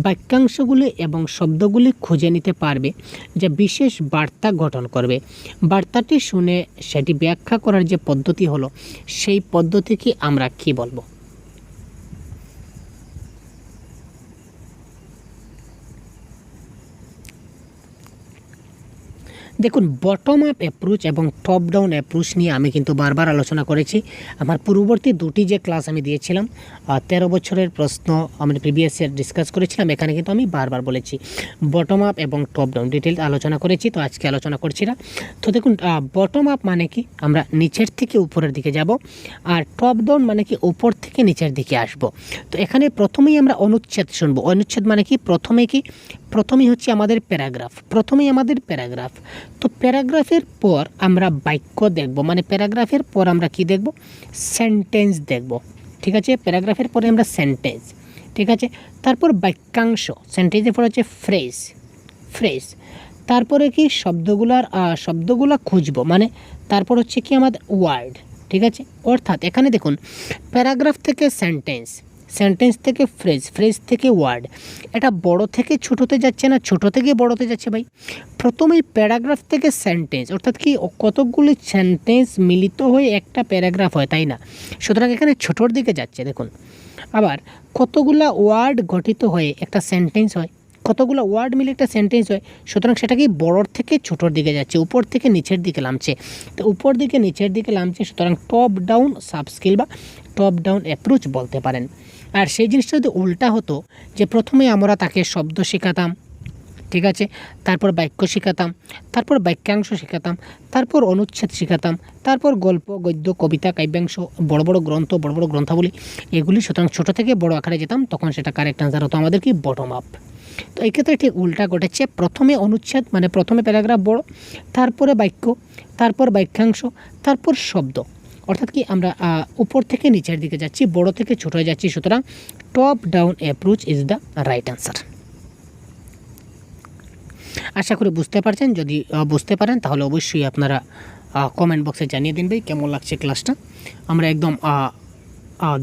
বাক্যাংশগুলি এবং শব্দগুলি খুঁজে নিতে পারবে, যা বিশেষ বার্তা গঠন করবে। বার্তাটি শুনে সেটি ব্যাখ্যা করার যে পদ্ধতি হলো, সেই পদ্ধতিকে আমরা কি বলবো? দেখুন, বটম আপ অ্যাপ্রোচ এবং টপ ডাউন অ্যাপ্রোচ নিয়ে আমি কিন্তু বারবার আলোচনা করেছি। আমার পূর্ববর্তী দুটি যে ক্লাস আমি দিয়েছিলাম, 13 বছরের প্রশ্ন আমি প্রিভিয়াস ইয়ার ডিসকাস করেছিলাম, এখানে কিন্তু আমি বারবার বলেছি বটম আপ এবং টপ ডাউন ডিটেল আলোচনা করেছি, তো আজকে আলোচনা করছি না। তো দেখুন, বটম আপ মানে কি, আমরা নিচের থেকে উপরের দিকে যাব, আর টপ ডাউন মানে কি উপর থেকে নিচের দিকে আসব। তো এখানে প্রথমেই আমরা অনুচ্ছেদ শুনবো। অনুচ্ছেদ মানে কি, প্রথমেই হচ্ছে আমাদের প্যারাগ্রাফ। তো প্যারাগ্রাফের পর আমরা বাক্য দেখব, মানে প্যারাগ্রাফের পর আমরা কি দেখব, সেন্টেন্স দেখব, ঠিক আছে। প্যারাগ্রাফের পরে আমরা সেন্টেন্স, ঠিক আছে। তারপর বাক্যাংশ, সেন্টেন্সের পর হচ্ছে ফ্রেজ। তারপরে কি শব্দগুলা খুঁজব, মানে তারপর হচ্ছে কি আমাদের ওয়ার্ড, ঠিক আছে। অর্থাৎ এখানে দেখুন প্যারাগ্রাফ থেকে সেন্টেন্স, সেন্টেন্স থেকে ফ্রেজ, ফ্রেজ থেকে ওয়ার্ড। এটা বড় থেকে ছোটোতে যাচ্ছে না, ছোট থেকে বড়তে যাচ্ছে ভাই। প্রথমেই প্যারাগ্রাফ থেকে সেন্টেন্স, অর্থাৎ কি কতকগুলি সেন্টেন্স মিলিত হয়ে একটা প্যারাগ্রাফ হয়, তাই না? সুতরাং এখানে ছোটোর দিকে যাচ্ছে দেখুন। আবার কতগুলা ওয়ার্ড গঠিত হয়ে একটা সেন্টেন্স হয়, কতগুলো ওয়ার্ড মিলে একটা সেন্টেন্স হয়, সুতরাং সেটা কি বড়োর থেকে ছোটোর দিকে যাচ্ছে, উপর থেকে নিচের দিকে নামছে। তো উপর দিকে নিচের দিকে নামছে, সুতরাং টপ ডাউন সাব স্কিল বা টপ ডাউন অ্যাপ্রোচ বলতে পারেন। আর সেই জিনিসটা যদি উল্টা হতো, যে প্রথমে আমরা তাকে শব্দ শেখাতাম, ঠিক আছে, তারপর বাক্য শেখাতাম, তারপর বাক্যাংশ শেখাতাম, তারপর অনুচ্ছেদ শেখাতাম, তারপর গল্প, গদ্য, কবিতা, কাব্যাংশ, বড় বড় গ্রন্থ, বড় বড় গ্রন্থাবলী এগুলি, সুতরাং ছোটো থেকে বড় আকারে যেতাম, তখন সেটা কারেক্ট আনসার হতো আমাদের কি বটম আপ। তো এই ক্ষেত্রে ঠিক উল্টা ঘটেছে, প্রথমে অনুচ্ছেদ মানে প্রথমে প্যারাগ্রাফ বড়, তারপরে বাক্য, তারপর বাক্যাংশ, তারপর শব্দ, অর্থাৎ কি আমরা উপর থেকে নিচের দিকে যাচ্ছি, বড় থেকে ছোট হয়ে যাচ্ছি। সুতরাং top down approach is the right answer. আশা করি বুঝতে পারছেন। যদি বুঝতে পারেন তাহলে অবশ্যই আপনারা কমেন্ট বক্সে জানিয়ে দিন ভাই কেমন লাগছে ক্লাসটা। আমরা একদম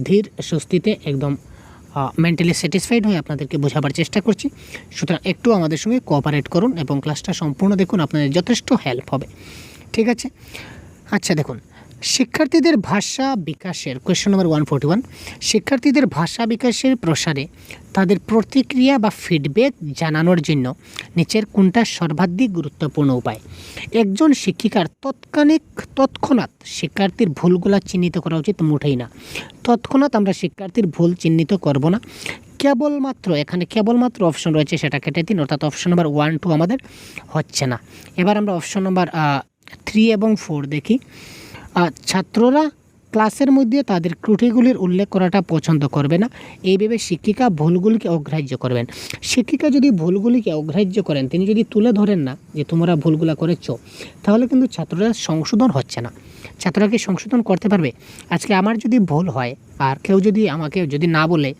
ধীর স্বস্তিতে একদম মেন্টালি স্যাটিসফাইড হয়ে আপনাদেরকে বোঝাবার চেষ্টা করছি। সুতরাং একটু আমাদের সঙ্গে কোঅপারেট করুন এবং ক্লাসটা সম্পূর্ণ দেখুন, আপনাদের যথেষ্ট হেল্প হবে, ঠিক আছে? আচ্ছা দেখুন, শিক্ষার্থীদের ভাষা বিকাশের কোয়েশ্চন নম্বর 141, শিক্ষার্থীদের ভাষা বিকাশের প্রসারে তাদের প্রতিক্রিয়া বা ফিডব্যাক জানানোর জন্য নিচের কোনটা সর্বাধিক গুরুত্বপূর্ণ উপায়? একজন শিক্ষিকার তৎক্ষণাৎ শিক্ষার্থীর ভুলগুলা চিহ্নিত করা উচিত? মোটেই না। তৎক্ষণাৎ আমরা শিক্ষার্থীর ভুল চিহ্নিত করব না। কেবলমাত্র এখানে কেবলমাত্র অপশন রয়েছে, সেটা কেটে দিন, অর্থাৎ অপশন নম্বর 1, 2 আমাদের হচ্ছে না। এবার আমরা অপশন নম্বর 3 এবং 4 দেখি। ছাত্ররা ক্লাসের মধ্যে তাদের ত্রুটিগুলির উল্লেখ করাটা পছন্দ করবে না, এইভাবে শিক্ষিকা ভুলগুলিকে অগ্রাহ্য করবেন। শিক্ষিকা যদি ভুলগুলিকে অগ্রাহ্য করেন, তিনি যদি তুলে ধরেন না যে তোমরা ভুলগুলা করেছ, তাহলে কিন্তু ছাত্ররা সংশোধন হচ্ছে না। ছাত্ররা কি সংশোধন করতে পারবে? আজকে আমার যদি ভুল হয় আর কেউ যদি আমাকে যদি না বলে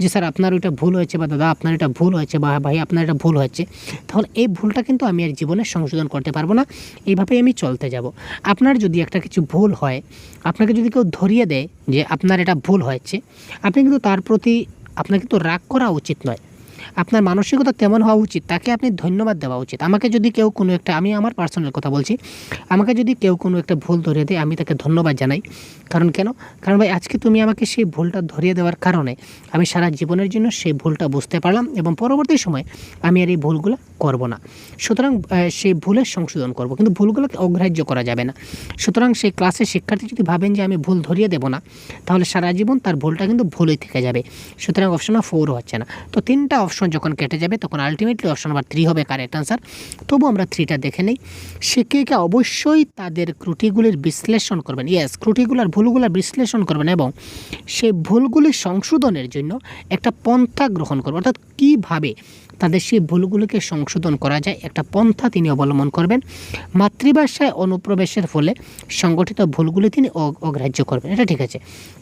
যে স্যার আপনার ওইটা ভুল হয়েছে, বা দাদা আপনার এটা ভুল হয়েছে, বা ভাই আপনার এটা ভুল হয়েছে, তাহলে এই ভুলটা কিন্তু আমি আর জীবনে সংশোধন করতে পারবো না, এইভাবে আমি চলতে যাব। আপনার যদি একটা কিছু ভুল হয়, আপনাকে যদি কেউ ধরিয়ে দেয় যে আপনার এটা ভুল হয়েছে, আপনি কিন্তু তার প্রতি আপনার কিন্তু রাগ করা উচিত নয়। আপনার মানসিকতা তেমন হওয়া উচিত, তাকে আপনি ধন্যবাদ দেওয়া উচিত। আমাকে যদি কেউ কোনো একটা, আমি আমার পার্সোনাল কথা বলছি, আমাকে যদি কেউ কোনো একটা ভুল ধরিয়ে দেয়, আমি তাকে ধন্যবাদ জানাই। কারণ কেন? কারণ ভাই আজকে তুমি আমাকে সেই ভুলটা ধরিয়ে দেওয়ার কারণে আমি সারা জীবনের জন্য সেই ভুলটা বুঝতে পারলাম, এবং পরবর্তী সময় আমি আর এই ভুলগুলো করব না। সুতরাং সেই ভুলের সংশোধন করব, কিন্তু ভুলগুলোকে অগ্রাহ্য করা যাবে না। সুতরাং সেই ক্লাসের শিক্ষার্থী যদি ভাবেন যে আমি ভুল ধরিয়ে দেব না, তাহলে সারা জীবন তার ভুলটা কিন্তু ভুলই থেকে যাবে। সুতরাং অপশন 4 হচ্ছে না। তো 3টা অপশন যখন কেটে যাবে, তখন আলটিমেটলি অপশন নাম্বার 3 হবে কারেক্ট আনসার। তবু আমরা 3টা দেখে নেই। শিক্ষিকা অবশ্যই তাদের ত্রুটিগুলির বিশ্লেষণ করবেন, ত্রুটিগুলার ভুলগুলার বিশ্লেষণ করবেন, এবং সেই ভুলগুলি সংশোধনের জন্য একটা পন্থা গ্রহণ করবেন, অর্থাৎ কীভাবে তাদের সেই ভুলগুলিকে সংশোধন করা যায় একটা পন্থা তিনি অবলম্বন করবেন। মাতৃভাষায় অনুপ্রবেশের ফলে সংগঠিত ভুলগুলি তিনি অগ্রাহ্য করবেন, এটা ঠিক আছে।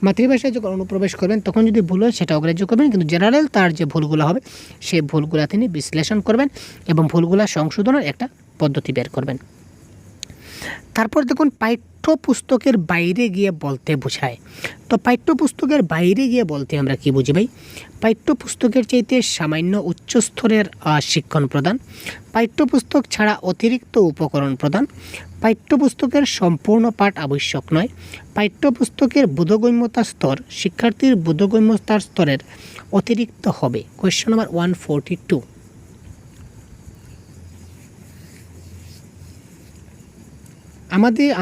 মাতৃভাষায় যখন অনুপ্রবেশ করবেন তখন যদি ভুল হয় সেটা অগ্রাহ্য করবেন, কিন্তু জেনারেল তার যে ভুলগুলো হবে সেই ভুলগুলো তিনি বিশ্লেষণ করবেন এবং ভুলগুলো সংশোধনের একটা পদ্ধতি বের করবেন। তারপর দেখুন, পাঠ্যপুস্তকের বাইরে গিয়ে বলতে বোঝায়। তো পাঠ্যপুস্তকের বাইরে গিয়ে বলতে আমরা কি বুঝি ভাই? পাঠ্যপুস্তকের চাইতে সামান্য উচ্চ স্তরের শিক্ষণ প্রদান, পাঠ্যপুস্তক ছাড়া অতিরিক্ত উপকরণ প্রদান, পাঠ্যপুস্তকের সম্পূর্ণ পাঠ আবশ্যক নয়, পাঠ্যপুস্তকের বোধগম্যতা স্তর শিক্ষার্থীর বোধগম্যতার স্তরের অতিরিক্ত হবে। Question number 142।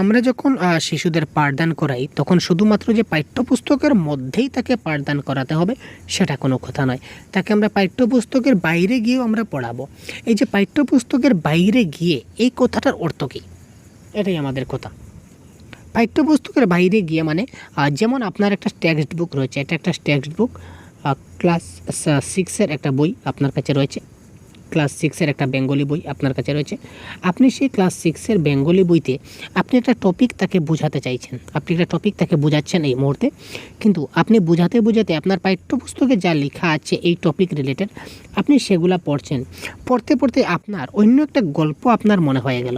আমরা যখন শিশুদের পাঠদান করাই, তখন শুধুমাত্র যে পাঠ্যপুস্তকের মধ্যেই তাকে পাঠদান করাতে হবে সেটা কোনো কথা নয়। তাকে আমরা পাঠ্যপুস্তকের বাইরে গিয়েও আমরা পড়াবো। এই যে পাঠ্যপুস্তকের বাইরে গিয়ে, এই কথাটার অর্থ কী? এটাই আমাদের কথা। পাঠ্যপুস্তকের বাইরে গিয়ে মানে যেমন আপনার একটা টেক্সট বুক রয়েছে, এটা একটা টেক্সট বুক, ক্লাস 6-এর একটা বই আপনার কাছে রয়েছে, ক্লাস 6-এর একটা বেঙ্গলি বই আপনার কাছে রয়েছে। আপনি সেই ক্লাস 6-এর বেঙ্গলি বইতে আপনি একটা টপিক তাকে বোঝাতে চাইছেন, আপনি একটা টপিক তাকে বোঝাচ্ছেন এই মুহূর্তে, কিন্তু আপনি বোঝাতে আপনার পাঠ্যপুস্তকে যা লেখা আছে এই টপিক রিলেটেড আপনি সেগুলা পড়ছেন। পড়তে পড়তে আপনার অন্য একটা গল্প আপনার মনে হয়ে গেল,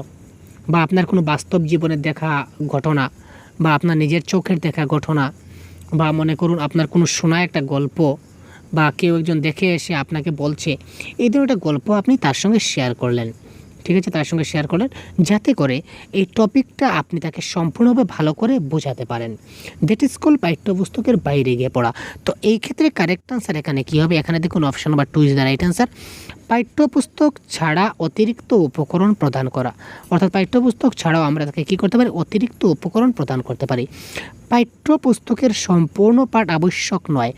বা আপনার কোনো বাস্তব জীবনের দেখা ঘটনা, বা আপনার নিজের চোখের দেখা ঘটনা, বা মনে করুন আপনার কোনো শোনা একটা গল্প বা কেউ একজন দেখে এসে আপনাকে বলছে, এই ধরনের একটা গল্প আপনি তার সঙ্গে শেয়ার করলেন, ঠিক আছে, তার সঙ্গে শেয়ার করলেন, যাতে করে এই টপিকটা আপনি তাকে সম্পূর্ণভাবে ভালো করে বোঝাতে পারেন। দ্যাট ইজ কল পাঠ্যপুস্তকের বাইরে গিয়ে পড়া। তো এই ক্ষেত্রে কারেক্ট আনসার এখানে কী হবে? এখানে দেখুন option number 2 is the right answer. পাঠ্যপুস্তক ছাড়া অতিরিক্ত উপকরণ প্রদান করা, অর্থাৎ পাঠ্যপুস্তক ছাড়াও আমরা তাকে কী করতে পারি? অতিরিক্ত উপকরণ প্রদান করতে পারি। পাঠ্যপুস্তকের সম্পূর্ণ পাঠ আবশ্যক নয়।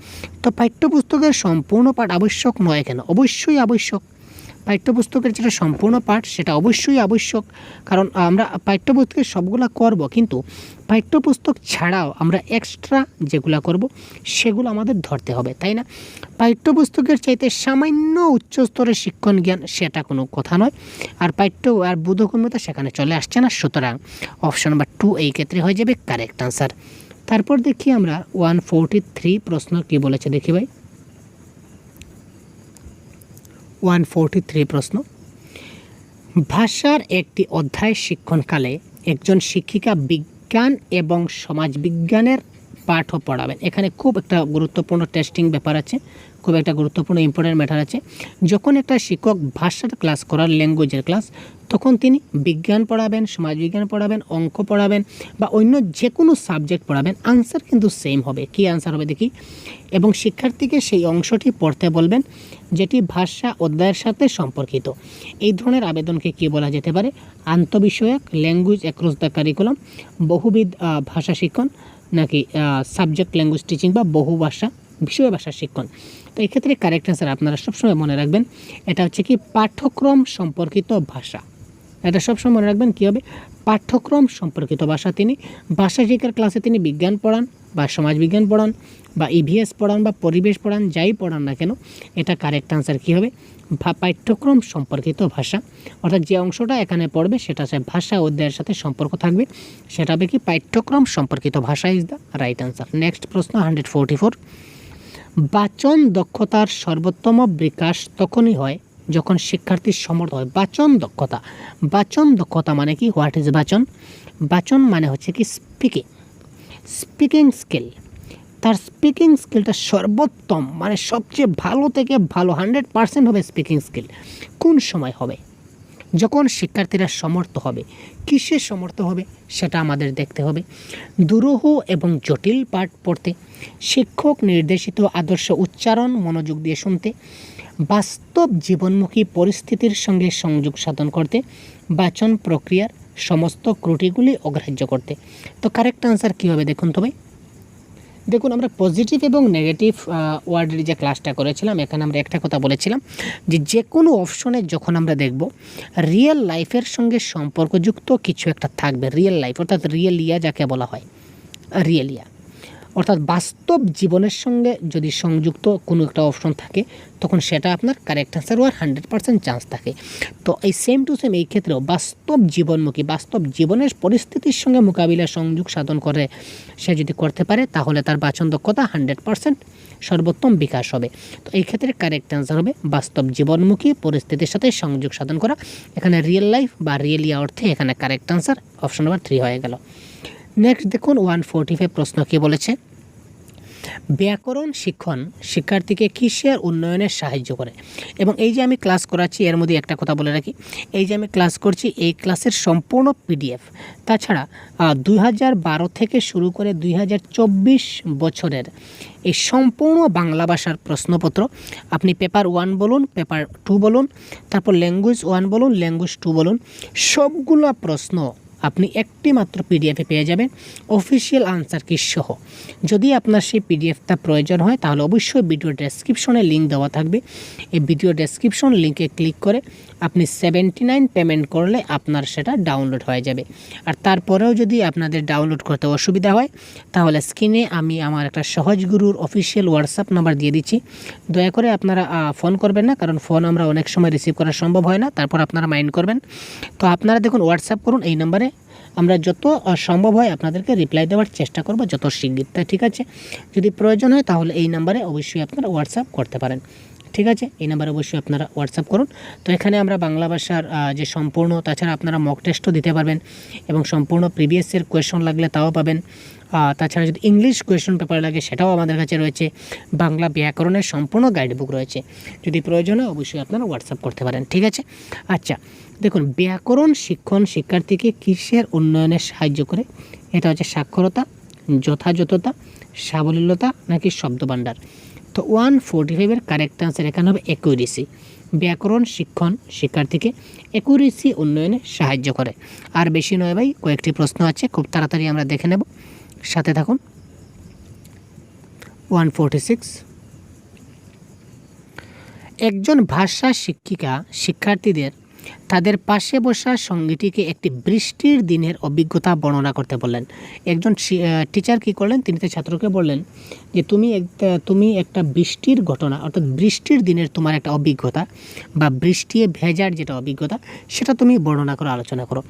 তো পাঠ্যপুস্তকের সম্পূর্ণ পাঠ আবশ্যক নয় কেন? অবশ্যই আবশ্যক। পাঠ্যপুস্তকের যেটা সম্পূর্ণ পাঠ সেটা অবশ্যই আবশ্যক, কারণ আমরা পাঠ্যপুস্তকের সবগুলা করব, কিন্তু পাঠ্যপুস্তক ছাড়াও আমরা এক্সট্রা যেগুলো করব সেগুলো আমাদের ধরতে হবে, তাই না? পাঠ্যপুস্তকের চাইতে সামান্য উচ্চ স্তরের শিক্ষণ জ্ঞান সেটা কোনো কথা নয়, আর আর বোধগম্যতা সেখানে চলে আসছে না। সুতরাং অপশন নাম্বার 2 এই ক্ষেত্রে হয়ে যাবে কারেক্ট আনসার। তারপর দেখি আমরা 143 প্রশ্ন কি বলেছে, দেখি ভাই। 143 প্রশ্ন, ভাষার একটি অধ্যায় শিক্ষণকালে একজন শিক্ষিকা বিজ্ঞান এবং সমাজবিজ্ঞানের পাঠও পড়াবেন। এখানে খুব একটা গুরুত্বপূর্ণ টেস্টিং ব্যাপার আছে, খুব একটা গুরুত্বপূর্ণ ইম্পর্টেন্ট ম্যাটার আছে। যখন একটা শিক্ষক ভাষার ক্লাস করার, ল্যাঙ্গুয়েজের ক্লাস, তখন তিনি বিজ্ঞান পড়াবেন, সমাজবিজ্ঞান পড়াবেন, অঙ্ক পড়াবেন বা অন্য যে কোনো সাবজেক্ট পড়াবেন, আনসার কিন্তু সেম হবে। কি আনসার হবে দেখি? এবং শিক্ষার্থীকে সেই অংশটি পড়তে বলবেন যেটি ভাষা অধ্যায়ের সাথে সম্পর্কিত। এই ধরনের আবেদনকে কী বলা যেতে পারে? আন্তঃবিষয়ক, ল্যাঙ্গুয়েজ অ্যাক্রস দ্য কারিকুলাম, বহুবিধ ভাষা শিক্ষণ, নাকি সাবজেক্ট ল্যাঙ্গুয়েজ টিচিং বা বহু ভাষা বিষয় ভাষা শিক্ষণ। তো এক্ষেত্রে কারেক্ট আনসার আপনারা সবসময় মনে রাখবেন, এটা হচ্ছে কি পাঠ্যক্রম সম্পর্কিত ভাষা। এটা সবসময় মনে রাখবেন কী হবে? পাঠ্যক্রম সম্পর্কিত ভাষা। তিনি ভাষা শিক্ষার ক্লাসে তিনি বিজ্ঞান পড়ান বা সমাজবিজ্ঞান পড়ান বা ইভিএস পড়ান বা পরিবেশ পড়ান, যাই পড়ান না কেন, এটা কারেক্ট আনসার কী হবে? পাঠ্যক্রম সম্পর্কিত ভাষা। অর্থাৎ যে অংশটা এখানে পড়বে সেটা হচ্ছে ভাষা অধ্যায়ের সাথে সম্পর্ক থাকবে, সেটা হবে কি? পাঠ্যক্রম সম্পর্কিত ভাষা is the right answer. Next প্রশ্ন 144, বাচন দক্ষতার সর্বোত্তম বিকাশ তখনই হয় যখন শিক্ষার্থীর সমর্থ হয়। বাচন দক্ষতা মানে কি? হোয়াট ইজ বাচন? বাচন মানে হচ্ছে কি স্পিকিং স্কিল। তার স্পিকিং স্কিলটা সর্বোত্তম, মানে সবচেয়ে ভালো থেকে ভালো 100% হবে স্পিকিং স্কিল। কোন সময় হবে? যখন শিক্ষার্থীরা সমর্থ হবে। কিসে সমর্থ হবে সেটা আমাদের দেখতে হবে। দুরূহ এবং জটিল পাঠ পড়তে, শিক্ষক নির্দেশিত আদর্শ উচ্চারণ মনোযোগ দিয়ে শুনতে, বাস্তব জীবনমুখী পরিস্থিতির সঙ্গে সংযোগ সাধন করতে, বাচন প্রক্রিয়ার সমস্ত ত্রুটিগুলি অগ্রাহ্য করতে। তো কারেক্ট আনসার কী হবে দেখুন তো ভাই। দেখুন, আমরা পজিটিভ এবং নেগেটিভ ওয়ার্ডের যে ক্লাসটা করেছিলাম, এখানে আমরা একটা কথা বলেছিলাম যে কোনো অপশনে যখন আমরা দেখব রিয়েল লাইফের সঙ্গে সম্পর্কযুক্ত কিছু একটা থাকবে, রিয়েল লাইফ অর্থাৎ রিয়েলিয়া যাকে বলা হয়, রিয়েলিয়া অর্থাৎ বাস্তব জীবনের সঙ্গে যদি সংযুক্ত কোনো একটা অপশন থাকে, তখন সেটা আপনার কারেক্ট আনসার হওয়ার 100% চান্স থাকে। তো এই সেম টু সেম এই ক্ষেত্রেও বাস্তব জীবনমুখী, বাস্তব জীবনের পরিস্থিতির সঙ্গে মোকাবিলা সংযোগ সাধন করে সে যদি করতে পারে, তাহলে তার বাচন দক্ষতা 100% সর্বোত্তম বিকাশ হবে। তো এই ক্ষেত্রে কারেক্ট আনসার হবে বাস্তব জীবনমুখী পরিস্থিতির সাথে সংযোগ সাধন করা। এখানে রিয়েল লাইফ বা রিয়েলিয়া অর্থে এখানে কারেক্ট আনসার অপশন নাম্বার 3 হয়ে গেল। নেক্সট দেখুন 145 প্রশ্ন কী বলেছে, ব্যাকরণ শিক্ষণ শিক্ষার্থীকে কিসের উন্নয়নে সাহায্য করে। এবং এই যে আমি ক্লাস করাচ্ছি এর মধ্যে একটা কথা বলে রাখি, এই যে আমি ক্লাস করছি এই ক্লাসের সম্পূর্ণ পিডিএফ, তাছাড়া 2012 থেকে শুরু করে 2024 বছরের এই সম্পূর্ণ বাংলা ভাষার প্রশ্নপত্র, আপনি পেপার 1 বলুন, পেপার 2 বলুন, তারপর ল্যাঙ্গুয়েজ 1 বলুন, ল্যাঙ্গুয়েজ 2 বলুন, সবগুলো প্রশ্ন আপনি একটি মাত্র পিডিএফে পেয়ে যাবেন, অফিসিয়াল আনসার কি সহ। যদি আপনার সেই পিডিএফটা প্রয়োজন হয় তাহলে অবশ্যই ভিডিও ডেসক্রিপশনে লিঙ্ক দেওয়া থাকবে। এই ভিডিও ডেসক্রিপশন লিঙ্কে ক্লিক করে আপনি 79 পেমেন্ট করলে আপনার সেটা ডাউনলোড হয়ে যাবে। আর তারপরেও যদি আপনাদের ডাউনলোড করতে অসুবিধা হয় তাহলে স্ক্রিনে আমি আমার একটা সহজ গুরুর অফিসিয়াল হোয়াটসঅ্যাপ নাম্বার দিয়ে দিচ্ছি, দয়া করে আপনারা ফোন করবেন না, কারণ ফোন আমরা অনেক সময় রিসিভ করা সম্ভব হয় না, তারপর আপনারা মাইন্ড করবেন। তো আপনারা দেখুন হোয়াটসঅ্যাপ করুন এই নাম্বারে, আমরা যত সম্ভব হয় আপনাদেরকে রিপ্লাই দেওয়ার চেষ্টা করব যত শীঘ্র, ঠিক আছে? যদি প্রয়োজন হয় তাহলে এই নাম্বারে অবশ্যই আপনারা হোয়াটসঅ্যাপ করতে পারেন। ঠিক আছে, এই নাম্বারে অবশ্যই আপনারা হোয়াটসঅ্যাপ করুন। তো এখানে আমরা বাংলা ভাষার যে সম্পূর্ণ, তাছাড়া আপনারা মক টেস্টও দিতে পারবেন এবং সম্পূর্ণ প্রিভিয়াসের কোয়েশন লাগলে তাও পাবেন। তাছাড়া যদি ইংলিশ কোয়েশন পেপার লাগে সেটাও আমাদের কাছে রয়েছে। বাংলা ব্যাকরণের সম্পূর্ণ গাইড বুক রয়েছে। যদি প্রয়োজন হয় অবশ্যই আপনারা হোয়াটসঅ্যাপ করতে পারেন। ঠিক আছে, আচ্ছা দেখুন, ব্যাকরণ শিক্ষণ শিক্ষার্থীকে কিসের উন্নয়নে সাহায্য করে? এটা হচ্ছে সাক্ষরতা, যথাযথতা, সাবলীলতা নাকি শব্দভাণ্ডার? তো 145-এর কারেক্ট আনসার এখানে হবে অ্যাকুরেসি। ব্যাকরণ শিক্ষণ শিক্ষার্থীকে অ্যাকুরেসি উন্নয়নে সাহায্য করে। আর বেশি নয় ভাই, কয়েকটি প্রশ্ন আছে, খুব তাড়াতাড়ি আমরা দেখে নেব, সাথে থাকুন। 146, একজন ভাষা শিক্ষিকা শিক্ষার্থীদের তাদের পাশে বসা সঙ্গীটিকে একটি বৃষ্টির দিনের অভিজ্ঞতা বর্ণনা করতে বললেন। একজন টিচার কী করলেন, তিনি তার ছাত্রকে বললেন যে তুমি একটা বৃষ্টির ঘটনা, অর্থাৎ বৃষ্টির দিনের তোমার একটা অভিজ্ঞতা বা বৃষ্টি ভেজার যেটা অভিজ্ঞতা সেটা তুমি বর্ণনা করো, আলোচনা করো।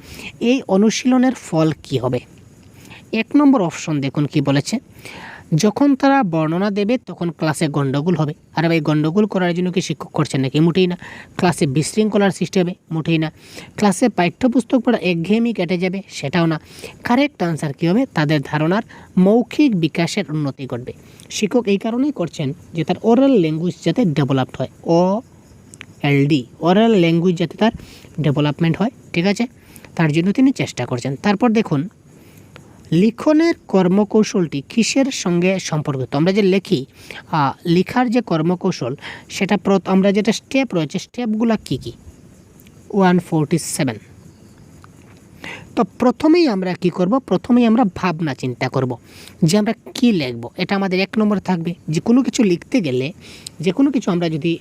এই অনুশীলনের ফল কি হবে? 1 নম্বর অপশন দেখুন কি বলেছে, যখন তারা বর্ণনা দেবে তখন ক্লাসে গণ্ডগোল হবে। আর এই গণ্ডগোল করার জন্য কি শিক্ষক করছেন নাকি? মোটেই না। ক্লাসে বিশৃঙ্খলার সৃষ্টি হবে? মোটেই না। ক্লাসে পাঠ্যপুস্তক পড়া একঘেয়েমি কেটে যাবে? সেটাও না। কারেক্ট আনসার কী হবে? তাদের ধারণার মৌখিক বিকাশের উন্নতি ঘটবে। শিক্ষক এই কারণেই করছেন যে তার ওরাল ল্যাঙ্গুয়েজ যাতে ডেভেলপড হয়, OLD, ওরাল ল্যাঙ্গুয়েজ যাতে তার ডেভেলপমেন্ট হয়। ঠিক আছে, তার জন্য তিনি চেষ্টা করছেন। তারপর দেখুন, লিখনের কর্মকৌশলটি কিসের সঙ্গে সম্পর্কিত? আমরা যে লেখি, লেখার যে কর্মকৌশল সেটা আমরা যেটা স্টেপ রয়েছে, স্টেপগুলো কী কী? 147, তো প্রথমেই আমরা কি করব? প্রথমেই আমরা ভাবনা চিন্তা করব যে আমরা কি লিখব। এটা আমাদের 1 নম্বর থাকবে। যে কোনো কিছু লিখতে গেলে, যে কোনো কিছু আমরা যদি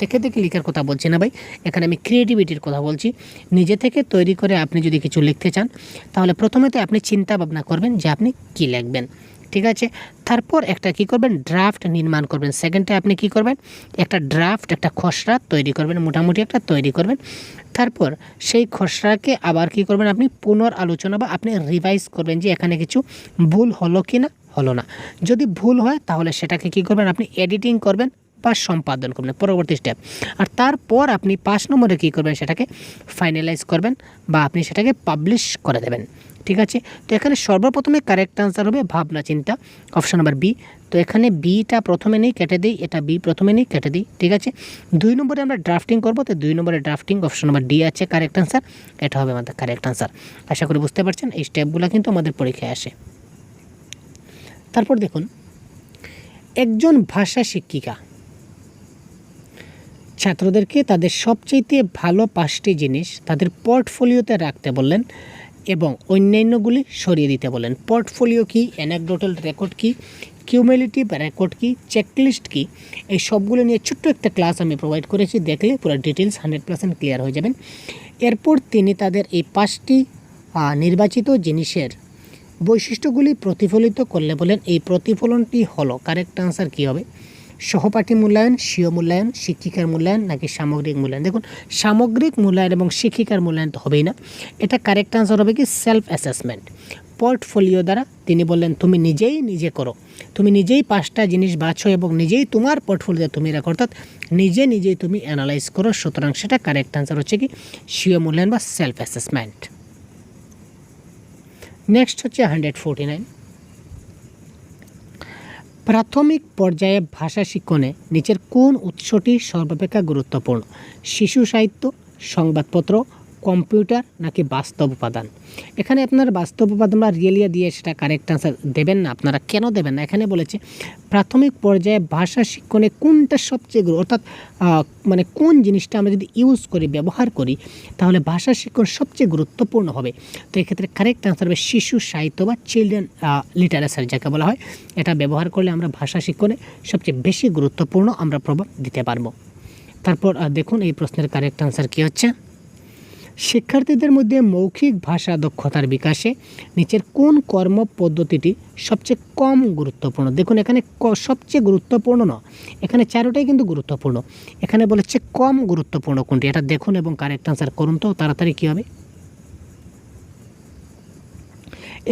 দেখে দেখে লেখার কথা বলছি না ভাই, এখানে আমি ক্রিয়েটিভিটির কথা বলছি। নিজে থেকে তৈরি করে আপনি যদি কিছু লিখতে চান তাহলে প্রথমে তো আপনি চিন্তা ভাবনা করবেন যে আপনি কি লিখবেন। ঠিক আছে, তারপর একটা কি করবেন? ড্রাফট নির্মাণ করবেন। সেকেন্ডে আপনি কি করবেন? একটা ড্রাফট, একটা খসড়া তৈরি করবেন, মোটামুটি একটা তৈরি করবেন। তারপর সেই খসড়াকে আবার কি করবেন? আপনি পুনরালোচনা বা আপনি রিভাইজ করবেন যে এখানে কিছু ভুল হলো কি না, হলো না। যদি ভুল হয় তাহলে সেটাকে কি করবেন? আপনি এডিটিং করবেন বা সম্পাদন করবেন, পরবর্তী স্টেপ। আর তারপর আপনি 5 নম্বরে কী করবেন? সেটাকে ফাইনালাইজ করবেন বা আপনি সেটাকে পাবলিশ করে দেবেন। ঠিক আছে, তো এখানে সর্বপ্রথমে কারেক্ট আনসার হবে ভাবনা চিন্তা, অপশন নাম্বার বি। তো এখানে বিটা প্রথমে নেই, কেটে দিই, এটা বি প্রথমে নেই, কেটে দিই। ঠিক আছে, 2 নম্বরে আমরা ড্রাফটিং করবো, তো 2 নম্বরে ড্রাফটিং, অপশন নাম্বার ডি আছে কারেক্ট আনসার। এটা হবে আমাদের কারেক্ট আনসার। আশা করি বুঝতে পারছেন, এই স্টেপগুলো কিন্তু আমাদের পরীক্ষায় আসে। তারপর দেখুন, একজন ভাষা শিক্ষিকা ছাত্রদেরকে তাদের সবচেয়ে ভালো 5টি জিনিস তাদের পোর্টফোলিওতে রাখতে বললেন এবং অন্যান্যগুলি সরিয়ে দিতে বলেন। পোর্টফোলিও কি, অ্যানেকডোটাল রেকর্ড কি, কিউমুলেটিভ রেকর্ড কি, চেকলিস্ট কি, এই সবগুলো নিয়ে ছোট্ট একটা ক্লাস আমি প্রোভাইড করেছি, দেখলে পুরো ডিটেলস 100% ক্লিয়ার হয়ে যাবেন। এরপর তিনি তাদের এই 5টি নির্বাচিত জিনিসের বৈশিষ্ট্যগুলি প্রতিফলিত করলে বলেন এই প্রতিফলনটি হলো, কারেক্ট আনসার কী হবে? সহপাঠী মূল্যায়ন, স্বীয় মূল্যায়ন, শিক্ষিকার মূল্যায়ন নাকি সামগ্রিক মূল্যায়ন? দেখুন, সামগ্রিক মূল্যায়ন এবং শিক্ষিকার মূল্যায়ন তো হবেই না। এটা কারেক্ট আনসার হবে কি? Self assessment. পোর্টফোলিও দ্বারা তিনি বললেন তুমি নিজে করো, তুমি নিজেই 5টা জিনিস বাছো এবং নিজেই তোমার পোর্টফোলিওতে তুমি রাখো, অর্থাৎ নিজেই তুমি অ্যানালাইজ করো। সুতরাং সেটা কারেক্ট আনসার হচ্ছে কি? স্বীয় মূল্যায়ন বা সেলফ অ্যাসেসমেন্ট। নেক্সট হচ্ছে 149, প্রাথমিক পর্যায়ে ভাষা শিক্ষণে নিচের কোন উৎসটি সর্বাপেক্ষা গুরুত্বপূর্ণ? শিশু সাহিত্য, সংবাদপত্র, কম্পিউটার নাকি বাস্তব উপাদান? এখানে আপনার বাস্তব উপাদান বা রিয়েলিয়া দিয়ে সেটা কারেক্ট আনসার দেবেন না। আপনারা কেন দেবেন না? এখানে বলেছে প্রাথমিক পর্যায়ে ভাষা শিক্ষণে কোনটা সবচেয়ে অর্থাৎ মানে কোন জিনিসটা আমরা যদি ইউজ করি, ব্যবহার করি, তাহলে ভাষা শিক্ষণ সবচেয়ে গুরুত্বপূর্ণ হবে। তো এক্ষেত্রে কারেক্ট আনসার হবে শিশু সাহিত্য বা চিলড্রেন লিটারেচার যাকে বলা হয়। এটা ব্যবহার করলে আমরা ভাষা শিক্ষণে সবচেয়ে বেশি গুরুত্বপূর্ণ আমরা প্রভাব দিতে পারবো। তারপর দেখুন এই প্রশ্নের কারেক্ট আনসার কী হচ্ছে? শিক্ষার্থীদের মধ্যে মৌখিক ভাষা দক্ষতার বিকাশে নিচের কোন কর্ম পদ্ধতিটি সবচেয়ে কম গুরুত্বপূর্ণ? দেখুন, এখানে সবচেয়ে গুরুত্বপূর্ণ না, এখানে 4টাই কিন্তু গুরুত্বপূর্ণ। এখানে বলেছে কম গুরুত্বপূর্ণ কোনটি, এটা দেখুন এবং কারেক্ট আনসার করুন তো তাড়াতাড়ি কী হবে।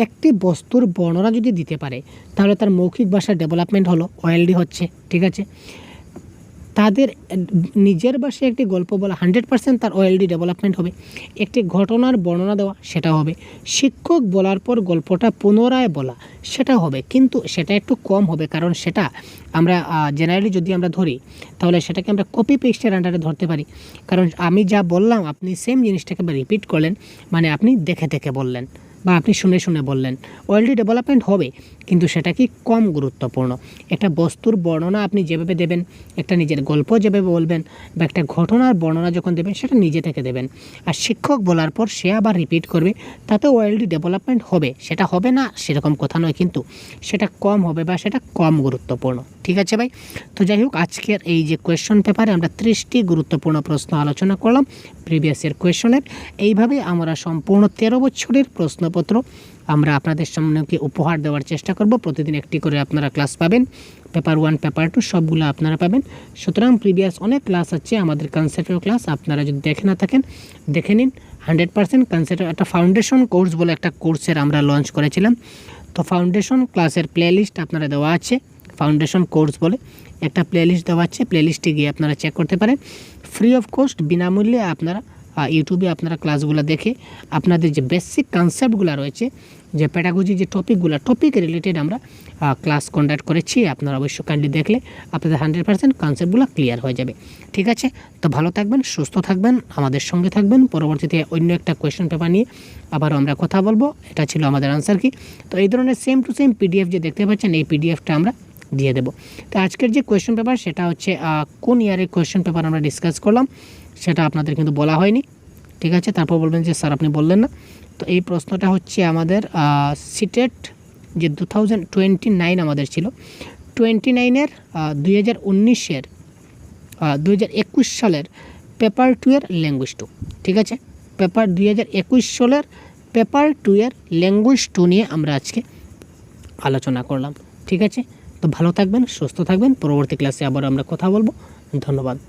একটি বস্তুর বর্ণনা যদি দিতে পারে তাহলে তার মৌখিক ভাষার ডেভেলপমেন্ট হলো, OLD হচ্ছে। ঠিক আছে, তাদের নিজের ভাষায় একটি গল্প বলা 100% তার ওএলডি ডেভেলপমেন্ট হবে। একটি ঘটনার বর্ণনা দেওয়া সেটা হবে। শিক্ষক বলার পর গল্পটা পুনরায় বলা সেটা হবে, কিন্তু সেটা একটু কম হবে, কারণ সেটা আমরা জেনারেলি যদি আমরা ধরি তাহলে সেটাকে আমরা কপি পেস্টের আন্ডারে ধরতে পারি। কারণ আমি যা বললাম আপনি সেম জিনিসটাকে রিপিট করলেন, মানে আপনি দেখে দেখে বললেন বা আপনি শুনে শুনে বললেন। ওএলডি ডেভেলপমেন্ট হবে, কিন্তু সেটা কি কম গুরুত্বপূর্ণ। একটা বস্তুর বর্ণনা আপনি যেভাবে দেবেন, একটা নিজের গল্প যেভাবে বলবেন বা একটা ঘটনার বর্ণনা যখন দেবেন সেটা নিজে থেকে দেবেন। আর শিক্ষক বলার পর সে আবার রিপিট করবে, তাতে ওএলডি ডেভেলপমেন্ট হবে। সেটা হবে না সেরকম কথা নয়, কিন্তু সেটা কম হবে বা সেটা কম গুরুত্বপূর্ণ। ঠিক আছে ভাই? তো যাই হোক, আজকের এই যে কোয়েশ্চন পেপারে আমরা 30টি গুরুত্বপূর্ণ প্রশ্ন আলোচনা করলাম প্রিভিয়াস ইয়ার কোয়েশ্চনের। এইভাবে আমরা সম্পূর্ণ 13 বছরের প্রশ্নপত্র আমরা আপনাদের সামনেকে উপহার দেওয়ার চেষ্টা করব। প্রতিদিন একটি করে আপনারা ক্লাস পাবেন, পেপার 1 পেপার 2 সবগুলো আপনারা পাবেন। সুতরাং প্রিভিয়াস অনেক ক্লাস আছে আমাদের কনসেপ্টের ক্লাস, আপনারা যদি দেখে না থাকেন দেখে নিন। 100% কনসেপ্টের একটা ফাউন্ডেশন কোর্স বলে একটা কোর্সের আমরা লঞ্চ করেছিলাম। তো ফাউন্ডেশন ক্লাসের প্লেলিস্ট আপনারা দেওয়া আছে, ফাউন্ডেশন কোর্স বলে একটা প্লেলিস্ট দেওয়া আছে, প্লেলিস্টে গিয়ে আপনারা চেক করতে পারেন। ফ্রি অফ কস্ট বিনামূল্যে আপনারা ইউটিউবে আপনারা ক্লাসগুলো দেখে আপনাদের যে বেসিক কনসেপ্টগুলো রয়েছে, যে প্যাডাগজি যে টপিক রিলেটেড আমরা ক্লাস কন্ডাক্ট করেছি, আপনারা অবশ্যই কাইন্ডলি দেখলে আপনাদের 100% কনসেপ্টগুলো ক্লিয়ার হয়ে যাবে। ঠিক আছে? তো ভালো থাকবেন, সুস্থ থাকবেন, আমাদের সঙ্গে থাকবেন। পরবর্তীতে অন্য একটা কোয়েশ্চেন পেপার নিয়ে আবারও আমরা কথা বলবো। এটা ছিল আমাদের আনসার কি। তো এই ধরনের সেম টু সেম পিডিএফ যে দেখতে পাচ্ছেন, এই পিডিএফটা আমরা দিয়ে দেবো। তো আজকের যে কোয়েশ্চেন পেপার সেটা হচ্ছে কোন ইয়ারের কোয়েশ্চেন পেপার আমরা ডিসকাস করলাম সেটা আপনাদের কিন্তু বলা হয়নি। ঠিক আছে? তারপর বলবেন যে স্যার আপনি বললেন না। তো এই প্রশ্নটা হচ্ছে আমাদের সিটেট যে 2029 আমাদের ছিল, 29-এর 2019-এর 2021 সালের পেপার 2 এর ল্যাঙ্গুয়েজ 2। ঠিক আছে? পেপার 2021 সালের পেপার 2 এর ল্যাঙ্গুয়েজ 2 নিয়ে আমরা আজকে আলোচনা করলাম। ঠিক আছে? তো ভালো থাকবেন, সুস্থ থাকবেন। পরবর্তী ক্লাসে আবার আমরা কথা বলবো। ধন্যবাদ।